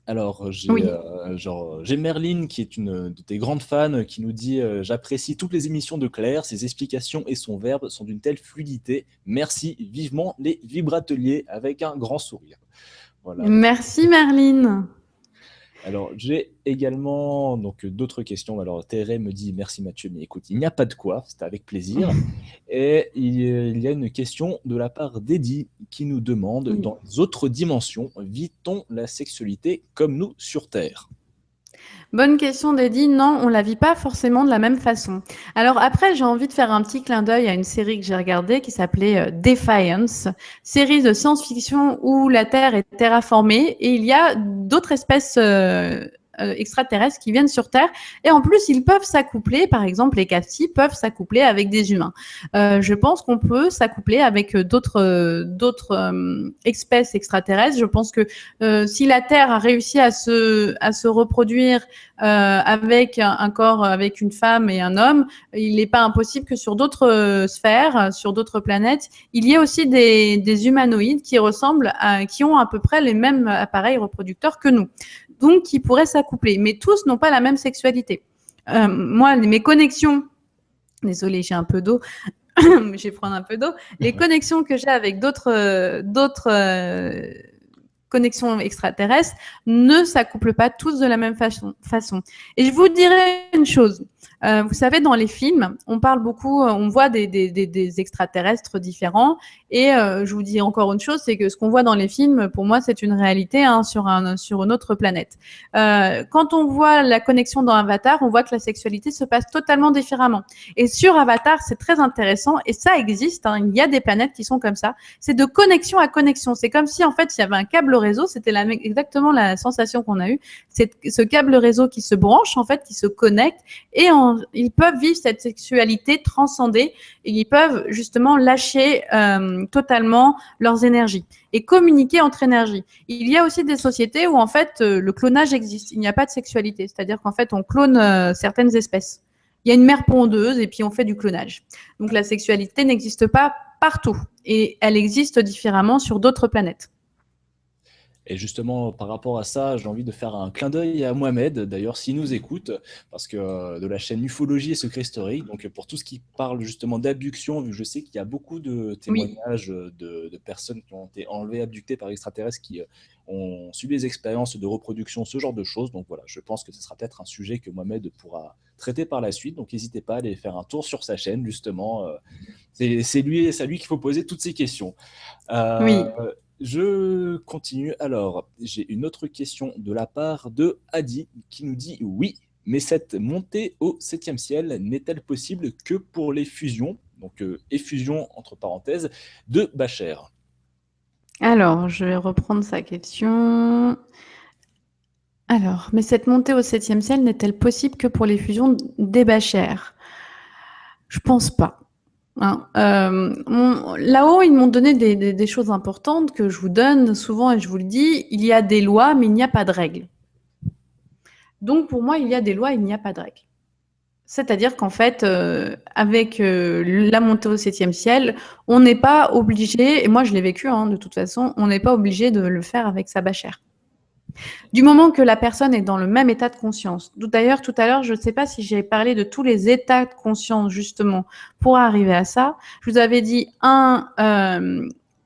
Alors, j'ai Merline qui est une de tes grandes fans qui nous dit « J'apprécie toutes les émissions de Claire, ses explications et son verbe sont d'une telle fluidité. Merci vivement les vibrateliers » avec un grand sourire. Voilà. Merci Merline. Alors, j'ai également d'autres questions. Alors, Thérèse me dit « Merci Mathieu, mais écoute, il n'y a pas de quoi, c'était avec plaisir. » Et il y a une question de la part d'Eddie qui nous demande « Dans les autres dimensions, vit-on la sexualité comme nous sur Terre ?» Bonne question, Dédi. Non, on la vit pas forcément de la même façon. Alors après, j'ai envie de faire un petit clin d'œil à une série que j'ai regardée qui s'appelait Defiance, série de science-fiction où la Terre est terraformée et il y a d'autres espèces extraterrestres qui viennent sur Terre et en plus ils peuvent s'accoupler, par exemple les cassis peuvent s'accoupler avec des humains. Je pense qu'on peut s'accoupler avec d'autres espèces extraterrestres. Je pense que si la Terre a réussi à se reproduire avec un corps, avec une femme et un homme, il n'est pas impossible que sur d'autres sphères, sur d'autres planètes, il y ait aussi des humanoïdes qui ressemblent qui ont à peu près les mêmes appareils reproducteurs que nous. Donc, qui pourraient s'accoupler. Mais tous n'ont pas la même sexualité. Moi, mes connexions, désolée, j'ai un peu d'eau, je vais prendre un peu d'eau. Les connexions que j'ai avec d'autres connexions extraterrestres ne s'accouplent pas tous de la même façon. Et je vous dirais une chose. Vous savez, dans les films, on parle beaucoup, on voit des extraterrestres différents. Et je vous dis encore une chose, c'est que ce qu'on voit dans les films, pour moi, c'est une réalité sur une autre planète. Quand on voit la connexion dans Avatar, on voit que la sexualité se passe totalement différemment. Et sur Avatar, c'est très intéressant et ça existe. Il y a des planètes qui sont comme ça. C'est de connexion à connexion. C'est comme si en fait il y avait un câble réseau. C'était exactement la sensation qu'on a eue. C'est ce câble réseau qui se branche en fait, qui se connecte et ils peuvent vivre cette sexualité transcendée et ils peuvent justement lâcher totalement leurs énergies et communiquer entre énergies. Il y a aussi des sociétés où en fait le clonage existe. Il n'y a pas de sexualité, c'est-à-dire qu'en fait on clone certaines espèces. Il y a une mère pondeuse et puis on fait du clonage. Donc la sexualité n'existe pas partout et elle existe différemment sur d'autres planètes. Et justement, par rapport à ça, j'ai envie de faire un clin d'œil à Mohamed, d'ailleurs, s'il nous écoute, parce que de la chaîne Ufologie et Secret Historique, donc pour tout ce qui parle justement d'abduction, vu que je sais qu'il y a beaucoup de témoignages de personnes qui ont été enlevées, abductées par extraterrestres, qui ont subi des expériences de reproduction, ce genre de choses. Donc voilà, je pense que ce sera peut-être un sujet que Mohamed pourra traiter par la suite. Donc n'hésitez pas à aller faire un tour sur sa chaîne, justement. C'est lui qu'il faut poser toutes ces questions. Oui. Je continue. Alors, j'ai une autre question de la part de Adi qui nous dit oui, mais cette montée au 7e ciel n'est-elle possible que pour les fusions, donc effusion entre parenthèses, de Bacher? Alors, je vais reprendre sa question. Alors, mais cette montée au 7e ciel n'est-elle possible que pour les fusions des Bacher? Je pense pas. Là-haut, ils m'ont donné des choses importantes que je vous donne souvent et je vous le dis. Il y a des lois, mais il n'y a pas de règles. Donc, pour moi, il y a des lois, il n'y a pas de règles. C'est-à-dire qu'en fait, avec la montée au 7e ciel, on n'est pas obligé, et moi je l'ai vécu de toute façon, on n'est pas obligé de le faire avec sa bachère. Du moment que la personne est dans le même état de conscience. D'ailleurs, tout à l'heure, je ne sais pas si j'ai parlé de tous les états de conscience, justement, pour arriver à ça. Je vous avais dit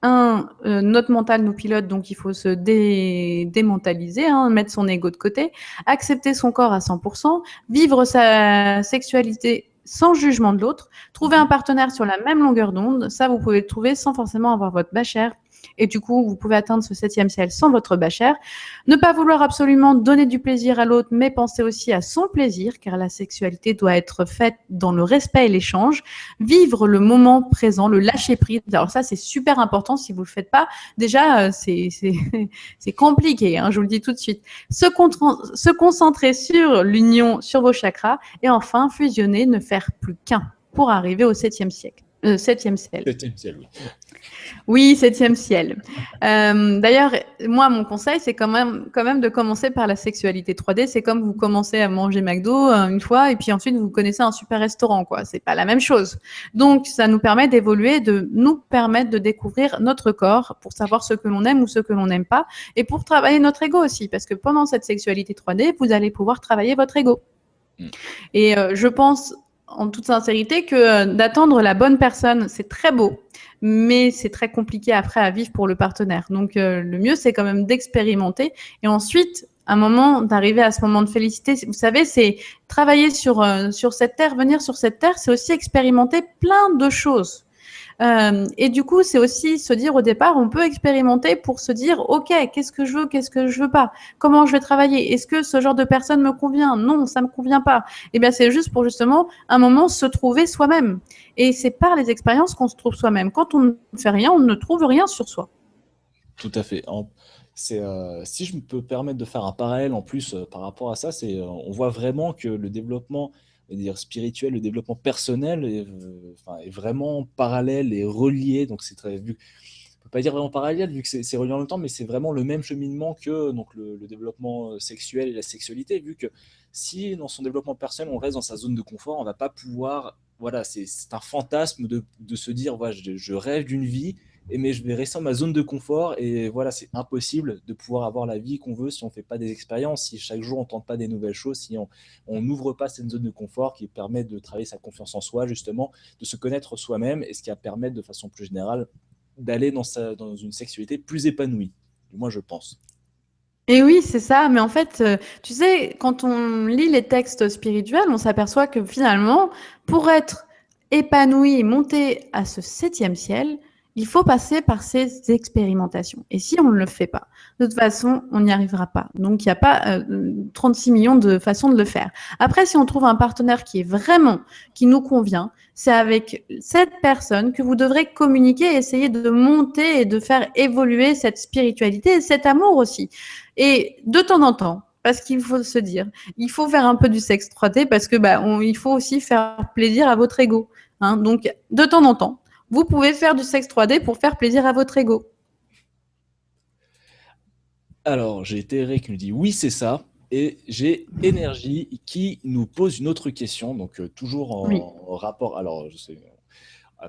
notre mental nous pilote, donc il faut se démentaliser, mettre son ego de côté, accepter son corps à 100%, vivre sa sexualité sans jugement de l'autre, trouver un partenaire sur la même longueur d'onde. Ça, vous pouvez le trouver sans forcément avoir votre bachère. Et du coup, vous pouvez atteindre ce 7e ciel sans votre bachère. Ne pas vouloir absolument donner du plaisir à l'autre, mais penser aussi à son plaisir, car la sexualité doit être faite dans le respect et l'échange. Vivre le moment présent, le lâcher prise. Alors ça, c'est super important. Si vous le faites pas, déjà, c'est compliqué. Je vous le dis tout de suite. Se concentrer sur l'union, sur vos chakras, et enfin fusionner, ne faire plus qu'un pour arriver au 7e siècle. 7e ciel. 7e ciel, oui. Oui, 7e ciel. D'ailleurs, moi, mon conseil, c'est quand même de commencer par la sexualité 3D. C'est comme vous commencez à manger McDo une fois et puis ensuite vous connaissez un super restaurant, quoi. C'est pas la même chose. Donc, ça nous permet d'évoluer, de nous permettre de découvrir notre corps pour savoir ce que l'on aime ou ce que l'on n'aime pas et pour travailler notre ego aussi. Parce que pendant cette sexualité 3D, vous allez pouvoir travailler votre ego. Et je pense en toute sincérité que d'attendre la bonne personne, c'est très beau, mais c'est très compliqué après à vivre pour le partenaire. Donc, le mieux, c'est quand même d'expérimenter et ensuite, à un moment, d'arriver à ce moment de félicité. Vous savez, c'est travailler sur cette terre, venir sur cette terre, c'est aussi expérimenter plein de choses. Et du coup, c'est aussi se dire au départ, on peut expérimenter pour se dire, OK, qu'est-ce que je veux pas? Comment je vais travailler? Est-ce que ce genre de personne me convient? Non, ça me convient pas. Eh bien, c'est juste pour justement un moment se trouver soi-même. Et c'est par les expériences qu'on se trouve soi-même. Quand on ne fait rien, on ne trouve rien sur soi. Tout à fait. Si je me peux permettre de faire un parallèle en plus par rapport à ça, on voit vraiment que le développement, on va dire spirituel, le développement personnel enfin, est vraiment parallèle et relié. Donc c'est très vu. On peut pas dire vraiment parallèle vu que c'est relié en même temps, mais c'est vraiment le même cheminement que donc le développement sexuel et la sexualité, vu que si dans son développement personnel on reste dans sa zone de confort, on va pas pouvoir. Voilà, c'est un fantasme de se dire, voilà, je rêve d'une vie mais je vais rester dans ma zone de confort et voilà, c'est impossible de pouvoir avoir la vie qu'on veut si on ne fait pas des expériences, si chaque jour on ne tente pas des nouvelles choses, si on n'ouvre pas cette zone de confort qui permet de travailler sa confiance en soi, justement, de se connaître soi-même et ce qui va permettre de façon plus générale d'aller dans une sexualité plus épanouie. Moi, je pense. Et oui, c'est ça. Mais en fait, tu sais, quand on lit les textes spirituels, on s'aperçoit que finalement, pour être épanoui et monter à ce septième ciel, il faut passer par ces expérimentations. Et si on ne le fait pas, de toute façon, on n'y arrivera pas. Donc, il n'y a pas 36 millions de façons de le faire. Après, si on trouve un partenaire qui nous convient, c'est avec cette personne que vous devrez communiquer et essayer de monter et de faire évoluer cette spiritualité et cet amour aussi. Et de temps en temps, parce qu'il faut se dire, il faut faire un peu du sexe 3D parce que il faut aussi faire plaisir à votre ego. Hein. Donc, de temps en temps, vous pouvez faire du sexe 3D pour faire plaisir à votre ego. Alors, j'ai Thérèse qui nous dit oui, c'est ça. Et j'ai Énergie qui nous pose une autre question, donc toujours Oui. en rapport. Alors, je sais,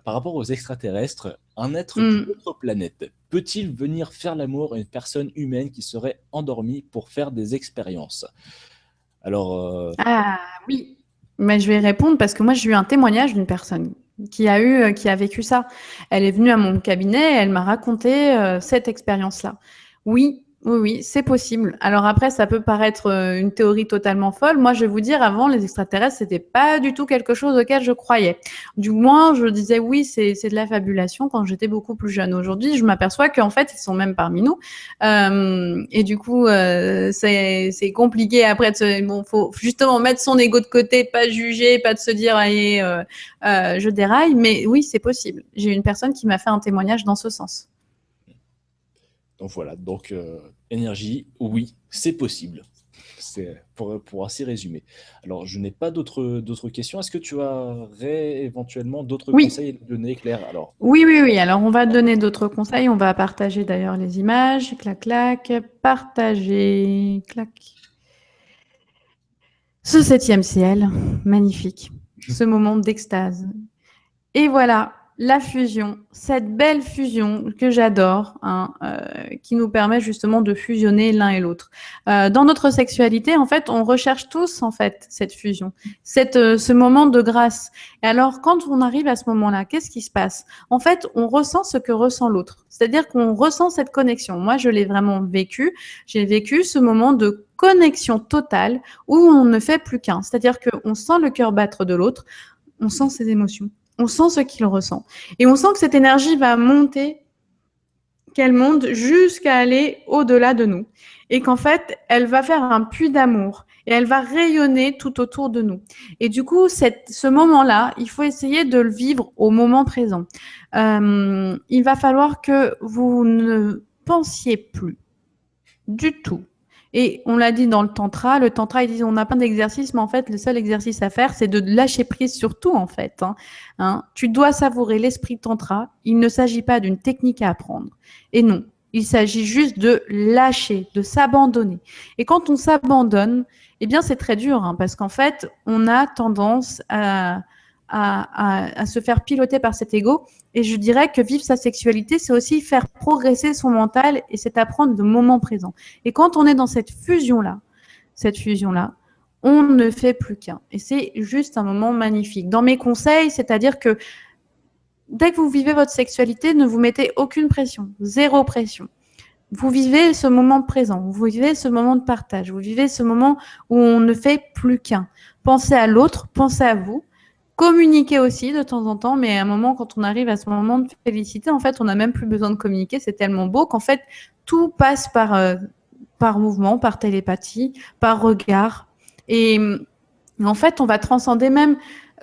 par rapport aux extraterrestres, un être d'une autre planète peut-il venir faire l'amour à une personne humaine qui serait endormie pour faire des expériences? Alors, Ah oui, mais je vais répondre parce que moi j'ai eu un témoignage d'une personne qui a vécu ça. Elle est venue à mon cabinet, elle m'a raconté cette expérience-là. Oui, oui, oui, c'est possible. Alors après, ça peut paraître une théorie totalement folle. Moi, je vais vous dire, avant, les extraterrestres, c'était pas du tout quelque chose auquel je croyais. Du moins, je disais oui, c'est de la fabulation quand j'étais beaucoup plus jeune. Aujourd'hui, je m'aperçois qu'en fait, ils sont même parmi nous. Et du coup, c'est compliqué après. Bon, faut justement mettre son ego de côté, pas juger, pas de se dire allez, je déraille. Mais oui, c'est possible. J'ai une personne qui m'a fait un témoignage dans ce sens. donc voilà, donc Énergie, oui, c'est possible. C'est pour ainsi résumer. Alors, je n'ai pas d'autres questions. Est-ce que tu aurais éventuellement d'autres Oui. conseils à donner, Claire? Alors, Oui, oui, oui. Alors, on va donner d'autres conseils. On va partager d'ailleurs les images. Clac, clac. Partager. Clac. Ce septième ciel, magnifique. Ce moment d'extase. Et voilà, la fusion, cette belle fusion que j'adore, hein, qui nous permet justement de fusionner l'un et l'autre. Dans notre sexualité, en fait, on recherche tous en fait cette fusion, ce moment de grâce. Et alors, quand on arrive à ce moment-là, qu'est-ce qui se passe? En fait, on ressent ce que ressent l'autre. C'est-à-dire qu'on ressent cette connexion. Moi, je l'ai vraiment vécu. J'ai vécu ce moment de connexion totale où on ne fait plus qu'un. C'est-à-dire qu'on sent le cœur battre de l'autre, on sent ses émotions. On sent ce qu'il ressent. Et on sent que cette énergie va monter, qu'elle monte jusqu'à aller au-delà de nous. Et qu'en fait, elle va faire un puits d'amour et elle va rayonner tout autour de nous. Et du coup, ce moment-là, il faut essayer de le vivre au moment présent. Il va falloir que vous ne pensiez plus du tout. Et on l'a dit dans le tantra, ils disent on a plein d'exercices, mais en fait, le seul exercice à faire, c'est de lâcher prise sur tout, en fait. Tu dois savourer l'esprit tantra. Il ne s'agit pas d'une technique à apprendre. Et non, il s'agit juste de lâcher, de s'abandonner. Et quand on s'abandonne, eh bien, c'est très dur, parce qu'en fait, on a tendance à se faire piloter par cet ego. Et je dirais que vivre sa sexualité, c'est aussi faire progresser son mental et c'est apprendre le moment présent. Et quand on est dans cette fusion-là, on ne fait plus qu'un. Et c'est juste un moment magnifique. Dans mes conseils, c'est-à-dire que dès que vous vivez votre sexualité, ne vous mettez aucune pression, zéro pression. Vous vivez ce moment présent, vous vivez ce moment de partage, vous vivez ce moment où on ne fait plus qu'un. Pensez à l'autre, pensez à vous, Communiquer aussi de temps en temps, mais à un moment, quand on arrive à ce moment de félicité, en fait, on n'a même plus besoin de communiquer. C'est tellement beau qu'en fait, tout passe par mouvement, par télépathie, par regard. Et en fait, on va transcender même,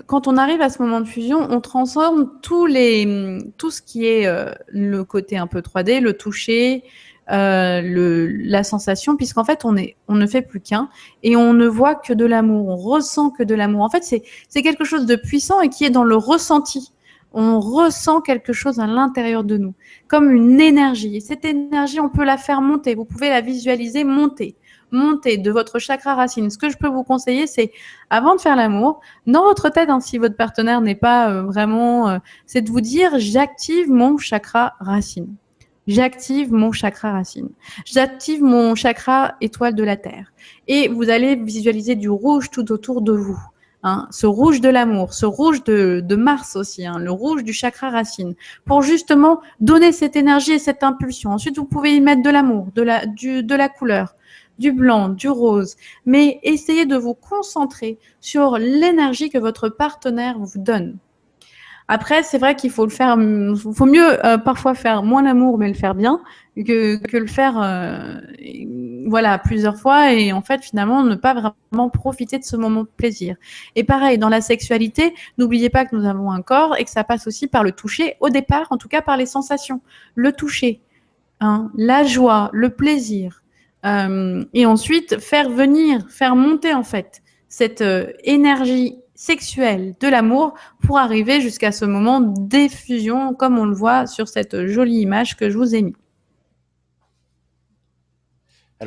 quand on arrive à ce moment de fusion, on transcende tout ce qui est le côté un peu 3D, le toucher, la sensation, puisqu'en fait, on ne fait plus qu'un et on ne voit que de l'amour, on ressent que de l'amour. En fait, c'est quelque chose de puissant et qui est dans le ressenti. On ressent quelque chose à l'intérieur de nous, comme une énergie. Et cette énergie, on peut la faire monter. Vous pouvez la visualiser monter de votre chakra racine. Ce que je peux vous conseiller, c'est avant de faire l'amour, dans votre tête, hein, si votre partenaire n'est pas c'est de vous dire j'active mon chakra racine. J'active mon chakra racine. J'active mon chakra étoile de la Terre. Et vous allez visualiser du rouge tout autour de vous. Hein, ce rouge de l'amour, ce rouge de Mars aussi, hein, le rouge du chakra racine, pour justement donner cette énergie et cette impulsion. Ensuite, vous pouvez y mettre de l'amour, de la couleur, du blanc, du rose, mais essayez de vous concentrer sur l'énergie que votre partenaire vous donne. Après, c'est vrai qu'il faut le faire, faut mieux parfois faire moins l'amour, mais le faire bien, que le faire voilà, plusieurs fois et en fait, finalement, ne pas vraiment profiter de ce moment de plaisir. Et pareil, dans la sexualité, n'oubliez pas que nous avons un corps et que ça passe aussi par le toucher, au départ, en tout cas par les sensations. Le toucher, hein, la joie, le plaisir. Et ensuite, faire monter en fait cette énergie sexuelle de l'amour pour arriver jusqu'à ce moment d'effusion, comme on le voit sur cette jolie image que je vous ai mis.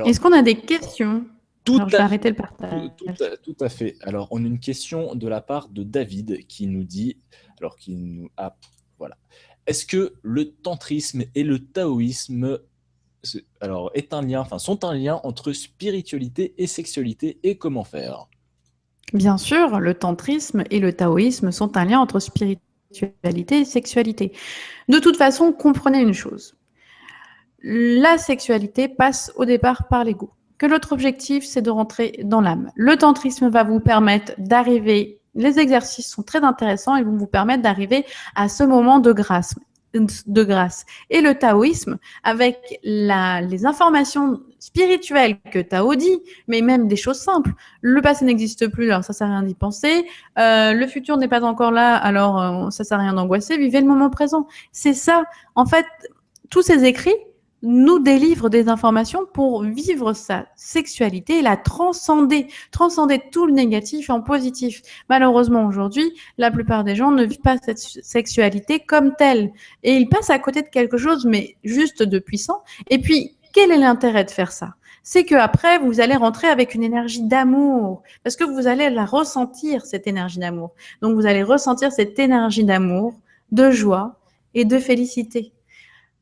Est-ce qu'on a des questions? Alors, je vais arrêter le partage. Tout à fait. Alors, on a une question de la part de David qui nous dit, voilà. Est-ce que le tantrisme et le taoïsme sont un lien entre spiritualité et sexualité et comment faire? Bien sûr, le tantrisme et le taoïsme sont un lien entre spiritualité et sexualité. De toute façon, comprenez une chose. La sexualité passe au départ par l'ego. Que l'autre objectif, c'est de rentrer dans l'âme. Le tantrisme va vous permettre d'arriver, les exercices sont très intéressants et vont vous permettre d'arriver à ce moment de grâce. Et le taoïsme, avec les informations spirituelles que Tao dit, mais même des choses simples. Le passé n'existe plus, alors ça sert à rien d'y penser. Le futur n'est pas encore là, alors ça sert à rien d'angoisser. Vivez le moment présent. C'est ça. En fait, tous ces écrits nous délivre des informations pour vivre sa sexualité et la transcender tout le négatif en positif. Malheureusement, aujourd'hui, la plupart des gens ne vivent pas cette sexualité comme telle et ils passent à côté de quelque chose, mais juste de puissant. Et puis, quel est l'intérêt de faire ça? C'est qu'après, vous allez rentrer avec une énergie d'amour, parce que vous allez la ressentir, cette énergie d'amour. Donc, vous allez ressentir cette énergie d'amour, de joie et de félicité.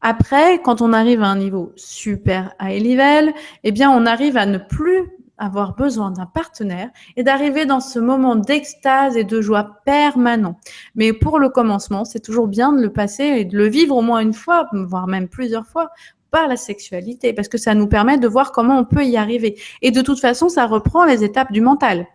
Après, quand on arrive à un niveau super high level, eh bien, on arrive à ne plus avoir besoin d'un partenaire et d'arriver dans ce moment d'extase et de joie permanent. Mais pour le commencement, c'est toujours bien de le passer et de le vivre au moins une fois, voire même plusieurs fois, par la sexualité, parce que ça nous permet de voir comment on peut y arriver. Et de toute façon, ça reprend les étapes du mental.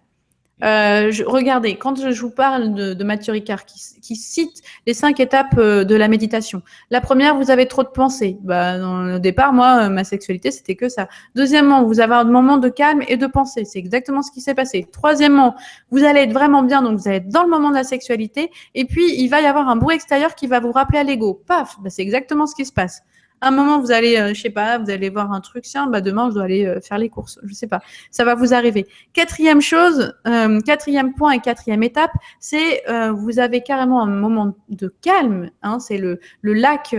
Regardez, quand je vous parle de Mathieu Ricard qui cite les 5 étapes de la méditation. La première, vous avez trop de pensées. Au départ, moi, ma sexualité, c'était que ça. Deuxièmement, vous avez un moment de calme et de pensée. C'est exactement ce qui s'est passé. Troisièmement, vous allez être vraiment bien, donc vous allez être dans le moment de la sexualité. Et puis, il va y avoir un bruit extérieur qui va vous rappeler à l'ego. Paf, c'est exactement ce qui se passe. À un moment, vous allez, je sais pas, vous allez voir un truc, tiens, demain, je dois aller faire les courses. Je sais pas. Ça va vous arriver. Quatrième chose, quatrième point et quatrième étape, c'est vous avez carrément un moment de calme. Hein, c'est le lac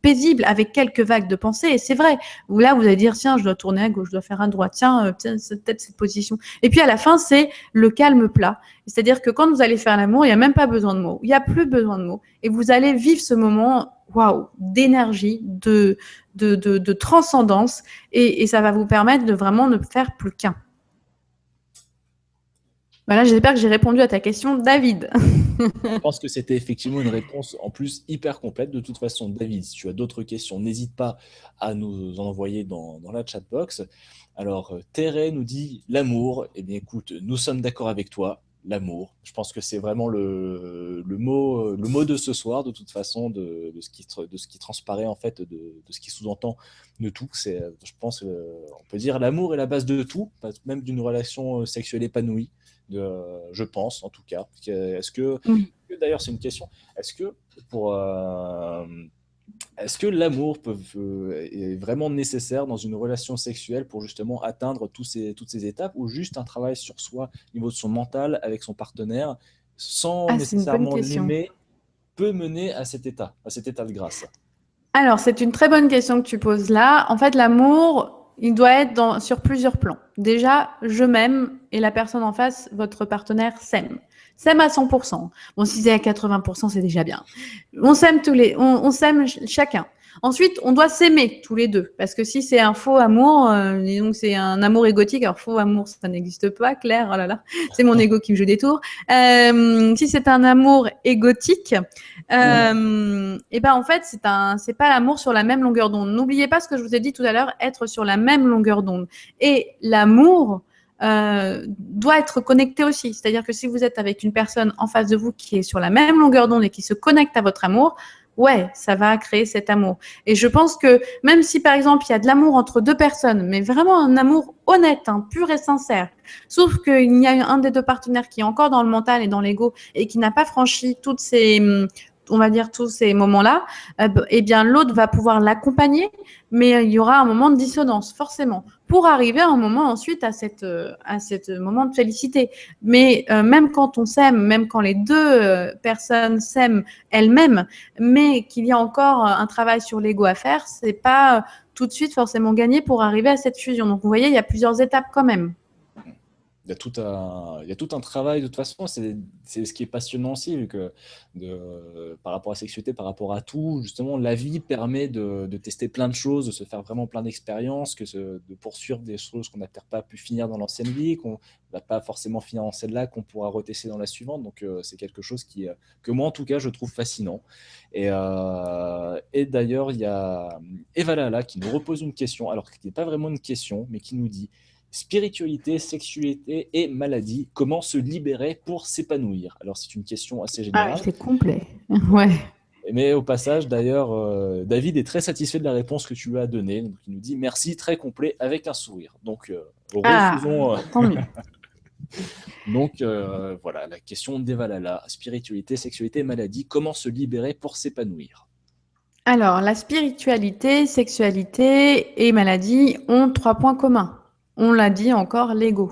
paisible avec quelques vagues de pensée. Et c'est vrai. Là, vous allez dire, tiens, je dois tourner à gauche, je dois faire à droite. Tiens, c'est peut-être cette position. Et puis à la fin, c'est le calme plat. C'est-à-dire que quand vous allez faire l'amour, il n'y a même pas besoin de mots. Il n'y a plus besoin de mots. Et vous allez vivre ce moment, waouh, d'énergie, de transcendance. Et ça va vous permettre de vraiment ne faire plus qu'un. Voilà, j'espère que j'ai répondu à ta question, David. Je pense que c'était effectivement une réponse en plus hyper complète. De toute façon, David, si tu as d'autres questions, n'hésite pas à nous en envoyer dans la chatbox. Alors, Thérèse nous dit l'amour. Eh bien, écoute, nous sommes d'accord avec toi. L'amour. Je pense que c'est vraiment le mot de ce soir, de toute façon, de ce qui transparaît en fait, de ce qui sous-entend de tout. C'est, je pense, on peut dire l'amour est la base de tout, même d'une relation sexuelle épanouie. Je pense en tout cas. Est-ce que Mm. D'ailleurs, c'est une question. Est-ce que pour est-ce que l'amour est vraiment nécessaire dans une relation sexuelle pour justement atteindre toutes ces étapes, ou juste un travail sur soi au niveau de son mental avec son partenaire sans Ah, c'est une bonne nécessairement question. l'aimer peut mener à cet état de grâce? Alors, c'est une très bonne question que tu poses là. En fait, l'amour, il doit être sur plusieurs plans. Déjà, je m'aime et la personne en face, votre partenaire, s'aime. S'aime à 100%. Bon, si c'est à 80%, c'est déjà bien. On s'aime on s'aime chacun. Ensuite, on doit s'aimer tous les deux. Parce que si c'est un faux amour, disons que c'est un amour égotique, alors faux amour, ça n'existe pas, Claire, oh là là, c'est mon ego qui me joue des tours. Si c'est un amour égotique, et ben en fait, c'est pas l'amour sur la même longueur d'onde. N'oubliez pas ce que je vous ai dit tout à l'heure, être sur la même longueur d'onde. Et l'amour doit être connecté aussi. C'est-à-dire que si vous êtes avec une personne en face de vous qui est sur la même longueur d'onde et qui se connecte à votre amour, ouais, ça va créer cet amour. Et je pense que même si par exemple il y a de l'amour entre deux personnes, mais vraiment un amour honnête, hein, pur et sincère, sauf qu'il y a un des deux partenaires qui est encore dans le mental et dans l'ego et qui n'a pas franchi toutes ces, on va dire tous ces moments-là, eh bien l'autre va pouvoir l'accompagner, mais il y aura un moment de dissonance forcément pour arriver à un moment ensuite à cette moment de félicité. Mais même quand on s'aime, même quand les deux personnes s'aiment elles-mêmes, mais qu'il y a encore un travail sur l'ego à faire, c'est pas tout de suite forcément gagné pour arriver à cette fusion. Donc vous voyez, il y a plusieurs étapes quand même. Il y a tout un travail, de toute façon, c'est ce qui est passionnant aussi, vu que par rapport à la sexualité, par rapport à tout, justement, la vie permet de tester plein de choses, de se faire vraiment plein d'expériences, de poursuivre des choses qu'on n'a peut-être pas pu finir dans l'ancienne vie, qu'on va pas forcément finir dans celle-là, qu'on pourra retester dans la suivante. Donc, c'est quelque chose que moi, en tout cas, je trouve fascinant. Et d'ailleurs, il y a Eva Lala qui nous repose une question, alors qui n'est pas vraiment une question, mais qui nous dit: spiritualité, sexualité et maladie, comment se libérer pour s'épanouir? Alors, c'est une question assez Ah, générale. c'est complet. Ouais. Mais au passage, d'ailleurs, David est très satisfait de la réponse que tu lui as donnée. Donc, il nous dit merci, très complet, avec un sourire. Donc, Ah, refaisons. tant mieux. Donc, voilà, la question d'Evalala: spiritualité, sexualité et maladie, comment se libérer pour s'épanouir? Alors, la spiritualité, sexualité et maladie ont 3 points communs. On l'a dit encore, l'ego.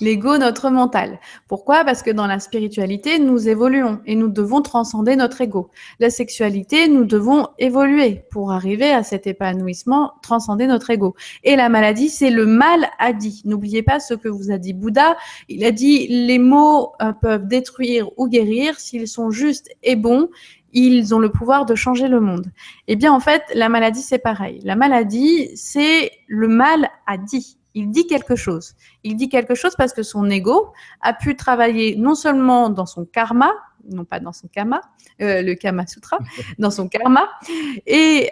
L'ego, notre mental. Pourquoi? Parce que dans la spiritualité, nous évoluons et nous devons transcender notre ego. La sexualité, nous devons évoluer pour arriver à cet épanouissement, transcender notre ego. Et la maladie, c'est le mal a dit. N'oubliez pas ce que vous a dit Bouddha. Il a dit: les mots peuvent détruire ou guérir s'ils sont justes et bons. Ils ont le pouvoir de changer le monde. Eh bien, en fait, la maladie, c'est pareil. La maladie, c'est le mal a dit. Il dit quelque chose. Il dit quelque chose parce que son ego a pu travailler non seulement dans son karma, non pas dans son kama, le Kama Sutra, dans son karma, et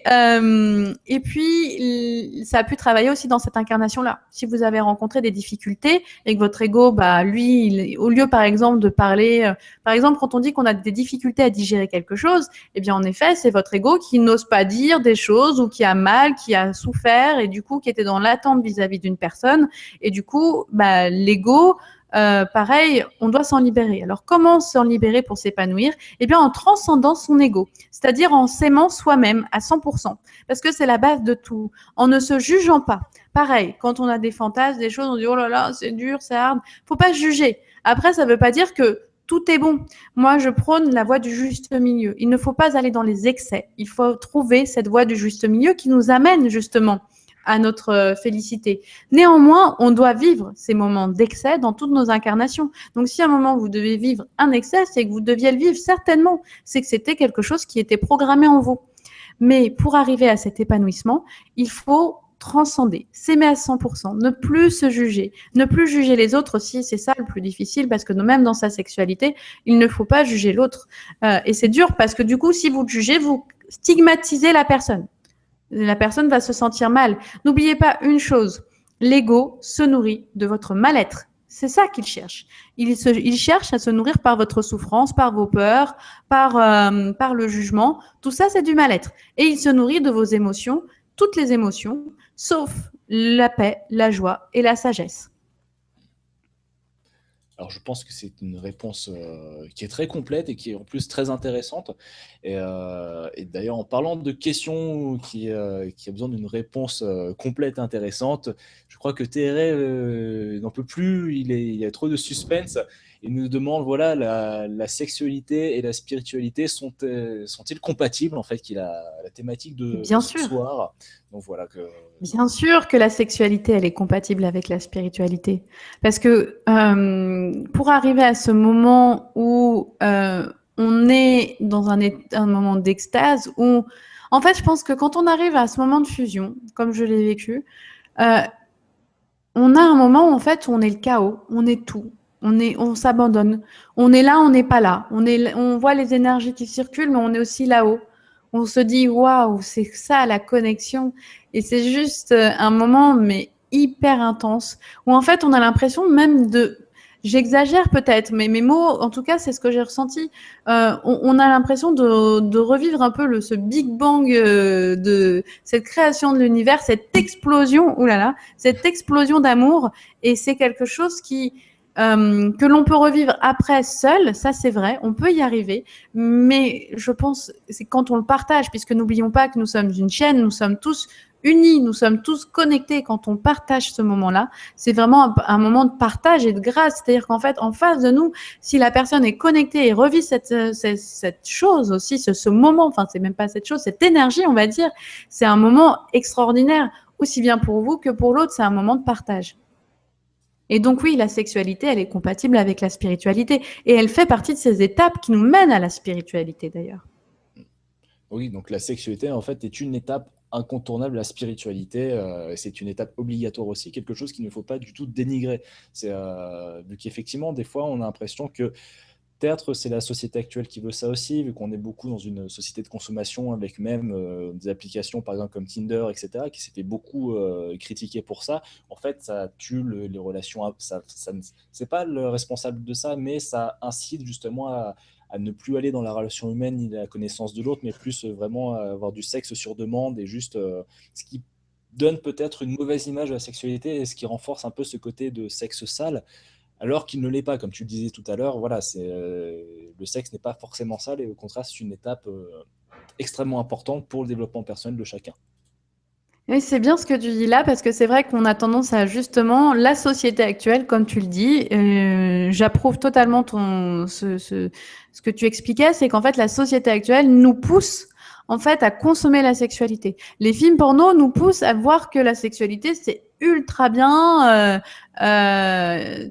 puis ça a pu travailler aussi dans cette incarnation-là. Si vous avez rencontré des difficultés et que votre ego, bah lui, au lieu par exemple de parler, par exemple quand on dit qu'on a des difficultés à digérer quelque chose, eh bien en effet c'est votre ego qui n'ose pas dire des choses ou qui a mal, qui a souffert et du coup qui était dans l'attente vis-à-vis d'une personne et du coup bah l'ego pareil, on doit s'en libérer. Alors, comment s'en libérer pour s'épanouir? Eh bien, en transcendant son ego, c'est-à-dire en s'aimant soi-même à 100%, parce que c'est la base de tout, en ne se jugeant pas. Pareil, quand on a des fantasmes, des choses, on dit: oh là là, c'est dur, c'est hard. Faut pas se juger. Après, ça veut pas dire que tout est bon. Moi, je prône la voie du juste milieu. Il ne faut pas aller dans les excès. Il faut trouver cette voie du juste milieu qui nous amène justement à notre félicité. Néanmoins, on doit vivre ces moments d'excès dans toutes nos incarnations. Donc, si à un moment vous devez vivre un excès, c'est que vous deviez le vivre certainement. C'est que c'était quelque chose qui était programmé en vous. Mais pour arriver à cet épanouissement, il faut transcender, s'aimer à 100%, ne plus se juger, ne plus juger les autres aussi, c'est ça le plus difficile parce que même dans sa sexualité, il ne faut pas juger l'autre. Et c'est dur parce que du coup, si vous le jugez, vous stigmatisez la personne. La personne va se sentir mal. N'oubliez pas une chose, l'ego se nourrit de votre mal-être. C'est ça qu'il cherche. Il cherche à se nourrir par votre souffrance, par vos peurs, par le jugement. Tout ça, c'est du mal-être. Et il se nourrit de vos émotions, toutes les émotions, sauf la paix, la joie et la sagesse. Alors, je pense que c'est une réponse qui est très complète et qui est en plus très intéressante. Et d'ailleurs, en parlant de questions qui a besoin d'une réponse complète et intéressante, je crois que Thérèse n'en peut plus, il y a trop de suspense. Il nous demande, voilà, la sexualité et la spiritualité sont-ils compatibles, en fait, qu'il a la thématique de Bien ce sûr. soir. Donc voilà que... Bien sûr que la sexualité, elle est compatible avec la spiritualité. Parce que pour arriver à ce moment où on est dans un moment d'extase, où en fait, je pense que quand on arrive à ce moment de fusion, comme je l'ai vécu, on a un moment où en fait on est le chaos, on est tout, on s'abandonne, on est là, on n'est pas là, on voit les énergies qui circulent, mais on est aussi là-haut. On se dit waouh, c'est ça la connexion, et c'est juste un moment mais hyper intense où en fait on a l'impression même j'exagère peut-être, mais mes mots, en tout cas, c'est ce que j'ai ressenti. On a l'impression de revivre un peu ce Big Bang de cette création de l'univers, cette explosion, oulala, cette explosion d'amour. Et c'est quelque chose que l'on peut revivre après seul, ça c'est vrai, on peut y arriver, mais je pense c'est quand on le partage, puisque n'oublions pas que nous sommes une chaîne, nous sommes tous unis, nous sommes tous connectés. Quand on partage ce moment-là, c'est vraiment un moment de partage et de grâce, c'est-à-dire qu'en fait, en face de nous, si la personne est connectée et revit cette chose aussi, ce moment, enfin c'est même pas cette chose, cette énergie, on va dire, c'est un moment extraordinaire, aussi bien pour vous que pour l'autre, c'est un moment de partage. Et donc oui, la sexualité, elle est compatible avec la spiritualité. Et elle fait partie de ces étapes qui nous mènent à la spiritualité d'ailleurs. Oui, donc la sexualité, en fait, est une étape incontournable. La spiritualité, c'est une étape obligatoire aussi, quelque chose qu'il ne faut pas du tout dénigrer. Vu qu'effectivement, des fois, on a l'impression que peut-être c'est la société actuelle qui veut ça aussi, vu qu'on est beaucoup dans une société de consommation avec même des applications, par exemple comme Tinder, etc., qui s'est fait beaucoup critiquer pour ça. En fait, ça tue les relations. C'est pas le responsable de ça, mais ça incite justement à ne plus aller dans la relation humaine ni la connaissance de l'autre, mais plus vraiment à avoir du sexe sur demande et juste ce qui donne peut-être une mauvaise image de la sexualité et ce qui renforce un peu ce côté de sexe sale alors qu'il ne l'est pas, comme tu le disais tout à l'heure. Voilà, le sexe n'est pas forcément sale et au contraire, c'est une étape extrêmement importante pour le développement personnel de chacun. Oui, c'est bien ce que tu dis là, parce que c'est vrai qu'on a tendance à justement la société actuelle, comme tu le dis. J'approuve totalement ce que tu expliquais, c'est qu'en fait la société actuelle nous pousse en fait à consommer la sexualité. Les films porno nous poussent à voir que la sexualité c'est ultra bien.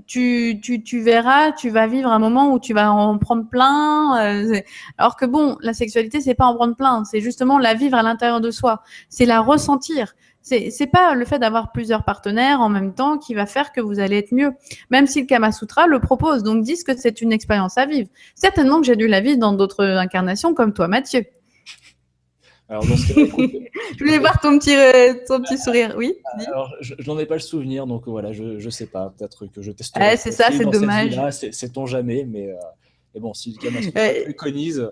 Tu verras, tu vas vivre un moment où tu vas en prendre plein. Alors que bon, la sexualité c'est pas en prendre plein, c'est justement la vivre à l'intérieur de soi, c'est la ressentir. C'est pas le fait d'avoir plusieurs partenaires en même temps qui va faire que vous allez être mieux, même si le Kama Sutra le propose, donc disent que c'est une expérience à vivre. Certainement que j'ai dû la vivre dans d'autres incarnations comme toi, Mathieu. Alors dans ce cas-là, écoute, je voulais voir ton petit sourire, oui. Alors je n'en ai pas le souvenir, donc voilà, je sais pas, peut-être que je testerai. C'est ça, c'est dommage. Sait-on jamais, mais bon, si le Kama Sutra préconise...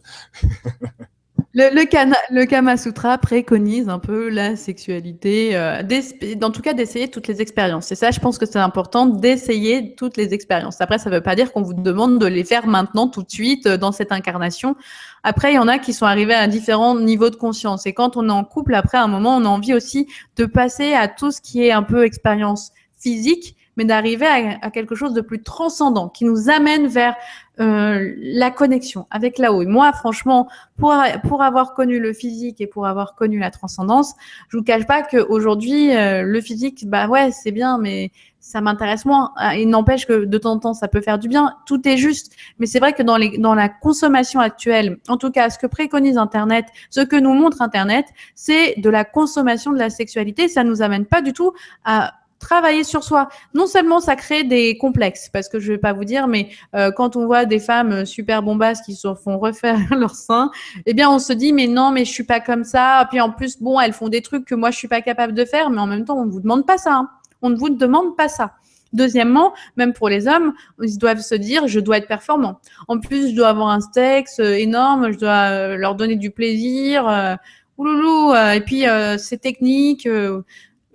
Le Kama Sutra préconise un peu la sexualité, en tout cas d'essayer toutes les expériences. C'est ça, je pense que c'est important d'essayer toutes les expériences. Après, ça ne veut pas dire qu'on vous demande de les faire maintenant, tout de suite, dans cette incarnation. Après, il y en a qui sont arrivés à différents niveaux de conscience. Et quand on est en couple, après, à un moment, on a envie aussi de passer à tout ce qui est un peu expérience physique, mais d'arriver à quelque chose de plus transcendant, qui nous amène vers la connexion avec là-haut. Et moi, franchement, pour avoir connu le physique et pour avoir connu la transcendance, je vous cache pas qu'aujourd'hui, le physique, bah ouais, c'est bien, mais ça m'intéresse moins. Il n'empêche que de temps en temps, ça peut faire du bien. Tout est juste. Mais c'est vrai que dans la consommation actuelle, en tout cas, ce que préconise Internet, ce que nous montre Internet, c'est de la consommation de la sexualité. Ça nous amène pas du tout à travailler sur soi. Non seulement ça crée des complexes, parce que je vais pas vous dire, mais quand on voit des femmes super bombasses qui se font refaire leurs seins, eh bien on se dit mais non, mais je suis pas comme ça. Puis en plus, bon, elles font des trucs que moi je suis pas capable de faire, mais en même temps on ne vous demande pas ça. Hein. On ne vous demande pas ça. Deuxièmement, même pour les hommes, ils doivent se dire je dois être performant. En plus, je dois avoir un sexe énorme, je dois leur donner du plaisir. Ouloulou, et puis c'est technique.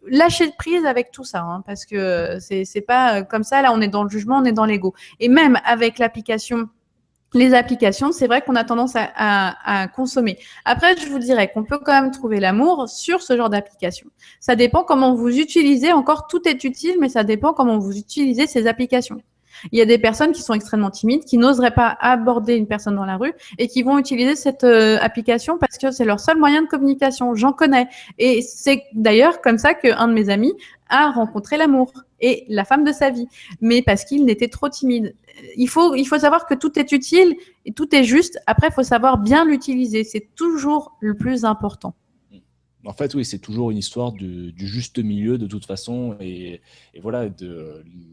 Lâcher prise avec tout ça, hein, parce que c'est pas comme ça. Là, on est dans le jugement, on est dans l'ego. Et même avec l'application, les applications, c'est vrai qu'on a tendance à consommer. Après, je vous dirais qu'on peut quand même trouver l'amour sur ce genre d'application. Ça dépend comment vous utilisez. Encore, tout est utile, mais ça dépend comment vous utilisez ces applications. Il y a des personnes qui sont extrêmement timides, qui n'oseraient pas aborder une personne dans la rue et qui vont utiliser cette application parce que c'est leur seul moyen de communication. J'en connais. Et c'est d'ailleurs comme ça qu'un de mes amis a rencontré l'amour et la femme de sa vie, mais parce qu'il n'était trop timide. Il faut savoir que tout est utile et tout est juste. Après, il faut savoir bien l'utiliser. C'est toujours le plus important. En fait, oui, c'est toujours une histoire du juste milieu de toute façon. Et voilà,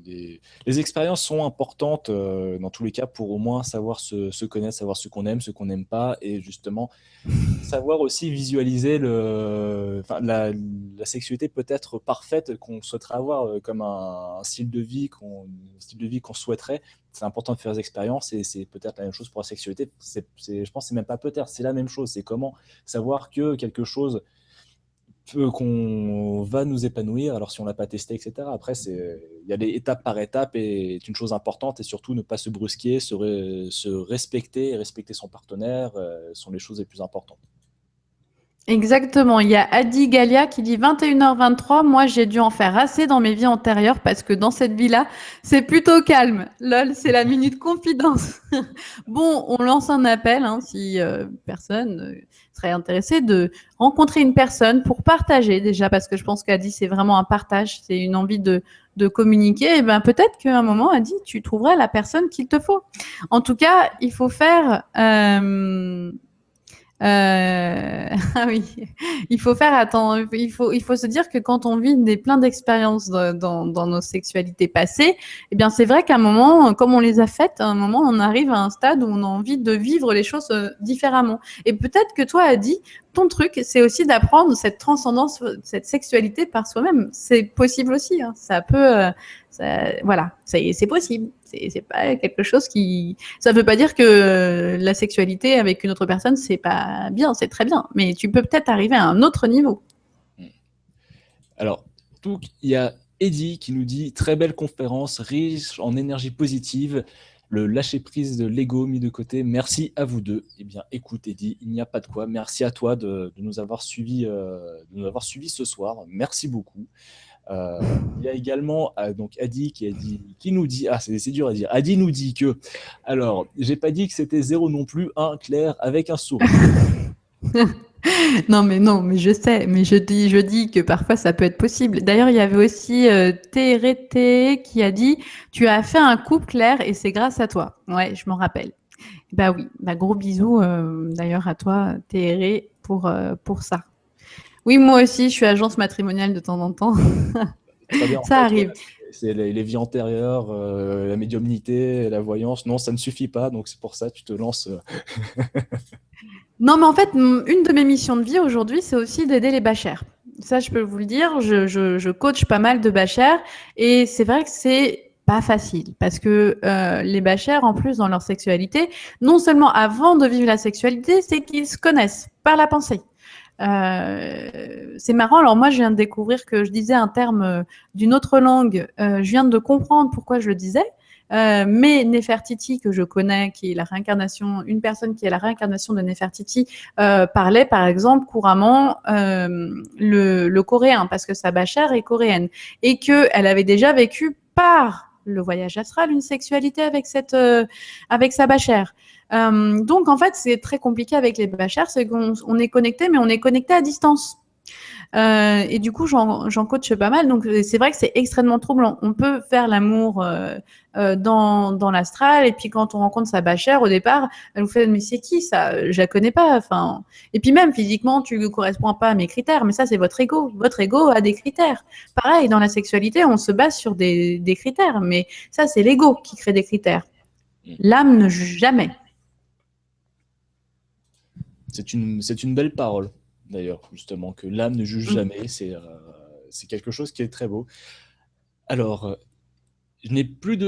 les expériences sont importantes dans tous les cas pour au moins savoir se connaître, savoir ce qu'on aime, ce qu'on n'aime pas. Et justement, savoir aussi visualiser la sexualité peut-être parfaite qu'on souhaiterait avoir comme un style de vie qu'on souhaiterait. C'est important de faire des expériences et c'est peut-être la même chose pour la sexualité. Je pense que c'est même pas peut-être, c'est la même chose. C'est comment savoir que quelque chose qu'on va nous épanouir, alors si on l'a pas testé, etc. Après, il y a des étapes par étape et c'est une chose importante et surtout ne pas se brusquer, se respecter et respecter son partenaire sont les choses les plus importantes. Exactement. Il y a Adi Galia qui dit 21h23. Moi, j'ai dû en faire assez dans mes vies antérieures parce que dans cette vie-là, c'est plutôt calme. Lol, c'est la minute confidence. Bon, on lance un appel hein, si personne serait intéressé de rencontrer une personne pour partager déjà parce que je pense qu'Adi, c'est vraiment un partage, c'est une envie de communiquer. Et ben peut-être qu'à un moment, Adi, tu trouveras la personne qu'il te faut. En tout cas, il faut faire. Ah oui, il faut faire attention. Il faut se dire que quand on vit plein d'expériences dans nos sexualités passées, eh bien c'est vrai qu'à un moment, comme on les a faites, à un moment on arrive à un stade où on a envie de vivre les choses différemment. Et peut-être que toi, Adi, ton truc, c'est aussi d'apprendre cette transcendance, cette sexualité par soi-même. C'est possible aussi. Hein. Ça peut, voilà, c'est possible. C'est pas quelque chose qui. Ça veut pas dire que la sexualité avec une autre personne, c'est pas bien, c'est très bien. Mais tu peux peut-être arriver à un autre niveau. Alors, il y a Eddie qui nous dit très belle conférence, riche en énergie positive. Le lâcher-prise de l'ego mis de côté. Merci à vous deux. Eh bien, écoute, Eddie, il n'y a pas de quoi. Merci à toi de nous avoir suivis ce soir. Merci beaucoup. Il y a également donc Adi qui nous dit, c'est dur à dire. Adi nous dit que, alors, j'ai pas dit que c'était 0 non plus, Claire avec un sourire. Non, mais je sais, mais je dis que parfois ça peut être possible. D'ailleurs, il y avait aussi TRT qui a dit tu as fait un couple Claire et c'est grâce à toi. Ouais, je m'en rappelle. Bah oui, bah gros bisous d'ailleurs à toi TRT pour ça. Oui, moi aussi, je suis agence matrimoniale de temps en temps. Très bien, ça arrive. Ouais, c'est les vies antérieures, la médiumnité, la voyance. Non, ça ne suffit pas, donc c'est pour ça que tu te lances. Non, mais en fait, une de mes missions de vie aujourd'hui, c'est aussi d'aider les bachers. Ça, je peux vous le dire. Je coach pas mal de bachers et c'est vrai que c'est pas facile parce que les bachers, en plus, dans leur sexualité, non seulement avant de vivre la sexualité, c'est qu'ils se connaissent par la pensée. C'est marrant. Alors moi, je viens de découvrir que je disais un terme d'une autre langue. Je viens de comprendre pourquoi je le disais. Mais Nefertiti, que je connais, qui est la réincarnation, une personne qui est la réincarnation de Nefertiti, parlait par exemple couramment le coréen, parce que sa bachère est coréenne, et qu'elle avait déjà vécu par le voyage astral, une sexualité avec avec sa bachère. Donc, en fait, c'est très compliqué avec les bachères, c'est qu'on est connecté, mais on est connecté à distance. Et du coup, j'en coach pas mal. Donc, c'est vrai que c'est extrêmement troublant. On peut faire l'amour dans l'astral, et puis quand on rencontre sa bachère, au départ, elle nous fait mais c'est qui ça? Je la connais pas. Enfin, et puis même physiquement, tu ne corresponds pas à mes critères. Mais ça, c'est votre ego. Votre ego a des critères. Pareil, dans la sexualité, on se base sur des critères. Mais ça, c'est l'ego qui crée des critères. L'âme ne juge jamais. C'est une belle parole, d'ailleurs, justement, que l'âme ne juge jamais. C'est quelque chose qui est très beau. Alors, je n'ai plus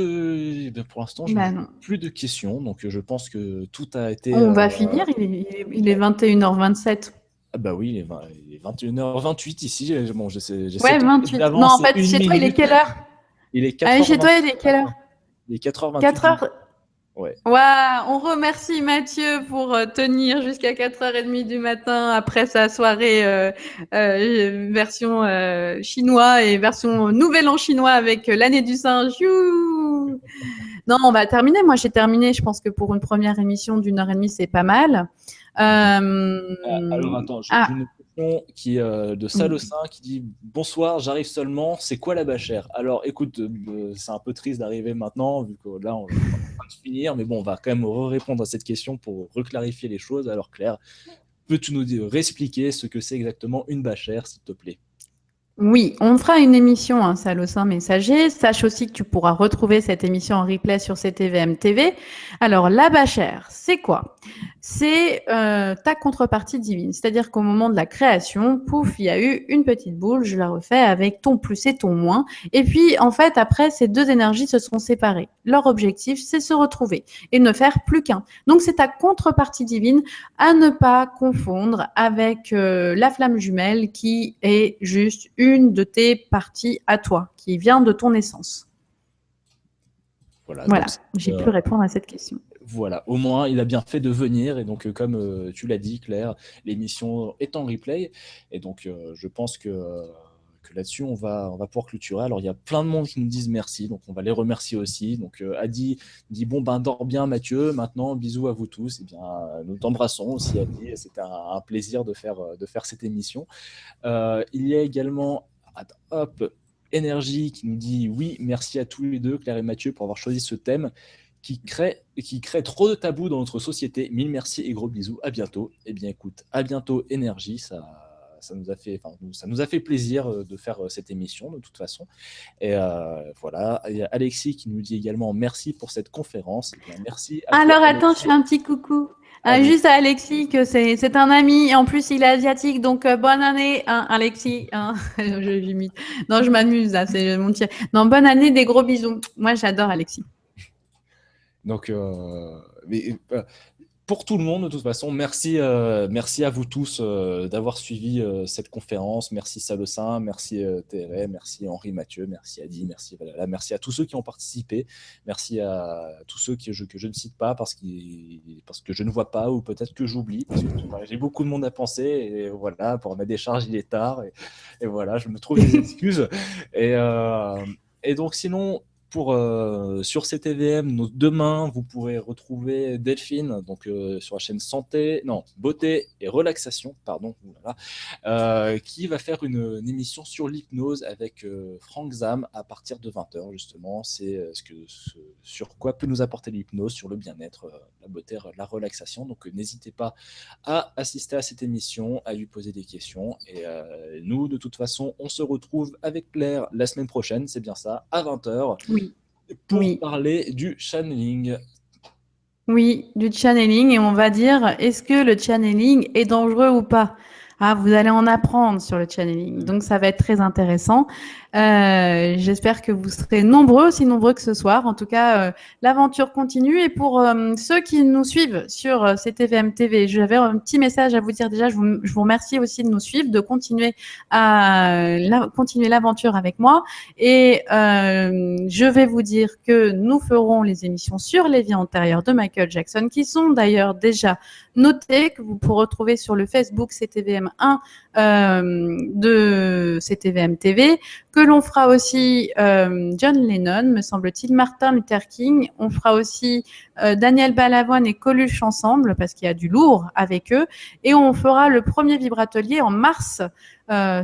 pour l'instant, je n'ai plus de questions, donc je pense que tout a été... On va finir, il est 21h27. Ah bah oui, il est 21h28 ici. Bon, j'essaie ouais, 28. Non, en fait, chez toi, il est quelle heure? Il est 4h. Chez toi, il est quelle heure? Il est 4h28. 4h. Ouais. On remercie Mathieu pour tenir jusqu'à 4h30 du matin après sa soirée version chinois et version nouvel an chinois avec l'année du singe. Youh. Non, on va terminer. Moi, j'ai terminé. Je pense que pour une première émission d'1h30, c'est pas mal. Alors, attends, j'ai une question qui est de Salossin qui dit « Bonsoir, j'arrive seulement. C'est quoi la bachère ?» Alors, écoute, c'est un peu triste d'arriver maintenant, vu que là, on va finir. Mais bon, on va quand même répondre à cette question pour reclarifier les choses. Alors, Claire, peux-tu nous réexpliquer ce que c'est exactement une bachère, s'il te plaît ? Oui, on fera une émission, hein, Salossin Messager. Sache aussi que tu pourras retrouver cette émission en replay sur CTVM TV. Alors, la bachère, c'est quoi? C'est ta contrepartie divine. C'est-à-dire qu'au moment de la création, pouf, il y a eu une petite boule, je la refais avec ton plus et ton moins. Et puis, en fait, après, ces deux énergies se sont séparées. Leur objectif, c'est se retrouver et ne faire plus qu'un. Donc, c'est ta contrepartie divine à ne pas confondre avec la flamme jumelle qui est juste une de tes parties à toi, qui vient de ton essence. Voilà, j'ai pu répondre à cette question. Voilà, au moins, il a bien fait de venir. Et donc, comme tu l'as dit, Claire, l'émission est en replay. Et donc, je pense que là-dessus, on va pouvoir clôturer. Alors, il y a plein de monde qui nous disent merci. Donc, on va les remercier aussi. Donc, Adi dit « Bon, ben, dors bien, Mathieu. Maintenant, bisous à vous tous. » Eh bien, nous t'embrassons aussi, Adi. C'était un plaisir de faire cette émission. Il y a également... Hop, Énergie qui nous dit « Oui, merci à tous les deux, Claire et Mathieu, pour avoir choisi ce thème. » qui crée trop de tabous dans notre société. Mille merci et gros bisous. À bientôt. Eh bien, écoute, à bientôt, Énergie. Ça nous a fait plaisir de faire cette émission, de toute façon. Et voilà. Il y a Alexis qui nous dit également merci pour cette conférence. Eh bien, merci à Alors, toi, attends, Alexis. je fais un petit coucou. Juste à Alexis, que c'est un ami, et en plus il est asiatique, donc bonne année, hein, Alexis. Hein. Non, je m'amuse, là, c'est mon tir. Non, bonne année, des gros bisous. Moi, j'adore Alexis. Donc, pour tout le monde, de toute façon, merci à vous tous d'avoir suivi cette conférence. Merci Salossin, merci TRM, merci Henri Mathieu, merci Adi, merci Valala, merci à tous ceux qui ont participé, merci à tous ceux que je ne cite pas parce que je ne vois pas ou peut-être que j'oublie, parce que j'ai beaucoup de monde à penser et voilà, pour ma décharge, il est tard et voilà, je me trouve des excuses. Et donc sinon... sur CTVM, demain, vous pourrez retrouver Delphine donc, sur la chaîne Beauté et Relaxation, pardon, qui va faire une émission sur l'hypnose avec Franck Zam à partir de 20h, justement. C'est sur quoi peut nous apporter l'hypnose, sur le bien-être, la beauté, la relaxation. Donc, n'hésitez pas à assister à cette émission, à lui poser des questions. Et nous, de toute façon, on se retrouve avec Claire la semaine prochaine, c'est bien ça, à 20h. Oui. Pour parler du channeling. Oui, du channeling, et on va dire, est-ce que le channeling est dangereux ou pas? Vous allez en apprendre sur le channeling, donc ça va être très intéressant. J'espère que vous serez nombreux, aussi nombreux que ce soir. En tout cas, l'aventure continue. Et pour ceux qui nous suivent sur CTVM TV, j'avais un petit message à vous dire déjà. Je vous remercie aussi de nous suivre, de continuer continuer l'aventure avec moi. Et je vais vous dire que nous ferons les émissions sur les vies antérieures de Michael Jackson, qui sont d'ailleurs déjà notées, que vous pourrez retrouver sur le Facebook CTVM1 de CTVM TV, que l'on fera aussi John Lennon, me semble-t-il, Martin Luther King. On fera aussi Daniel Balavoine et Coluche ensemble, parce qu'il y a du lourd avec eux. Et on fera le premier vibratelier en mars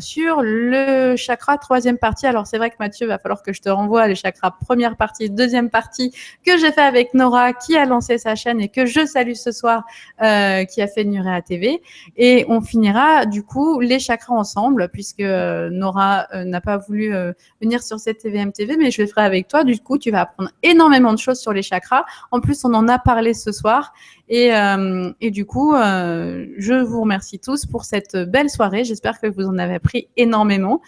sur le chakra troisième partie. Alors c'est vrai que Mathieu, va falloir que je te renvoie les chakras première partie, deuxième partie, que j'ai fait avec Nora, qui a lancé sa chaîne et que je salue ce soir, qui a fait Nurea TV. Et on finira du coup les chakras ensemble, puisque Nora n'a pas voulu venir sur cette TVM TV, mais je le ferai avec toi. Du coup, tu vas apprendre énormément de choses sur les chakras. En plus, on en a parlé ce soir. Et du coup, je vous remercie tous pour cette belle soirée. J'espère que vous en avez appris énormément.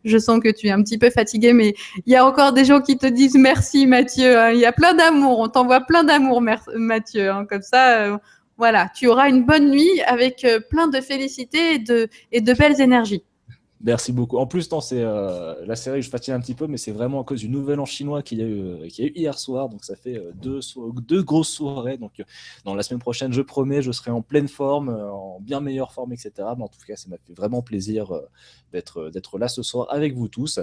Je sens que tu es un petit peu fatigué, mais il y a encore des gens qui te disent merci, Mathieu. Il y a plein d'amour. On t'envoie plein d'amour, Mathieu. Comme ça, voilà, tu auras une bonne nuit avec plein de félicités et de belles énergies. Merci beaucoup. En plus, non, c'est la série, je fatigue un petit peu, mais c'est vraiment à cause du nouvel an chinois qu'il y a eu hier soir. Donc, ça fait deux grosses soirées. Donc, dans la semaine prochaine, je promets, je serai en pleine forme, en bien meilleure forme, etc. Mais en tout cas, ça m'a fait vraiment plaisir d'être là ce soir avec vous tous.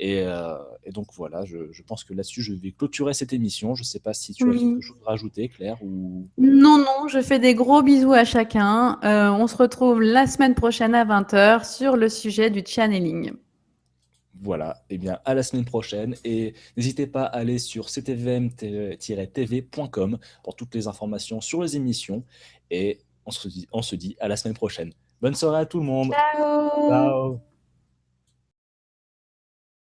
Et donc, voilà, je pense que là-dessus, je vais clôturer cette émission. Je ne sais pas si tu as quelque chose à rajouter, Claire, ou... Non, non, je fais des gros bisous à chacun. On se retrouve la semaine prochaine à 20h sur le sujet du channeling. Voilà, et bien à la semaine prochaine et n'hésitez pas à aller sur ctvm-tv.com pour toutes les informations sur les émissions et on se dit à la semaine prochaine. Bonne soirée à tout le monde. Ciao! Ciao.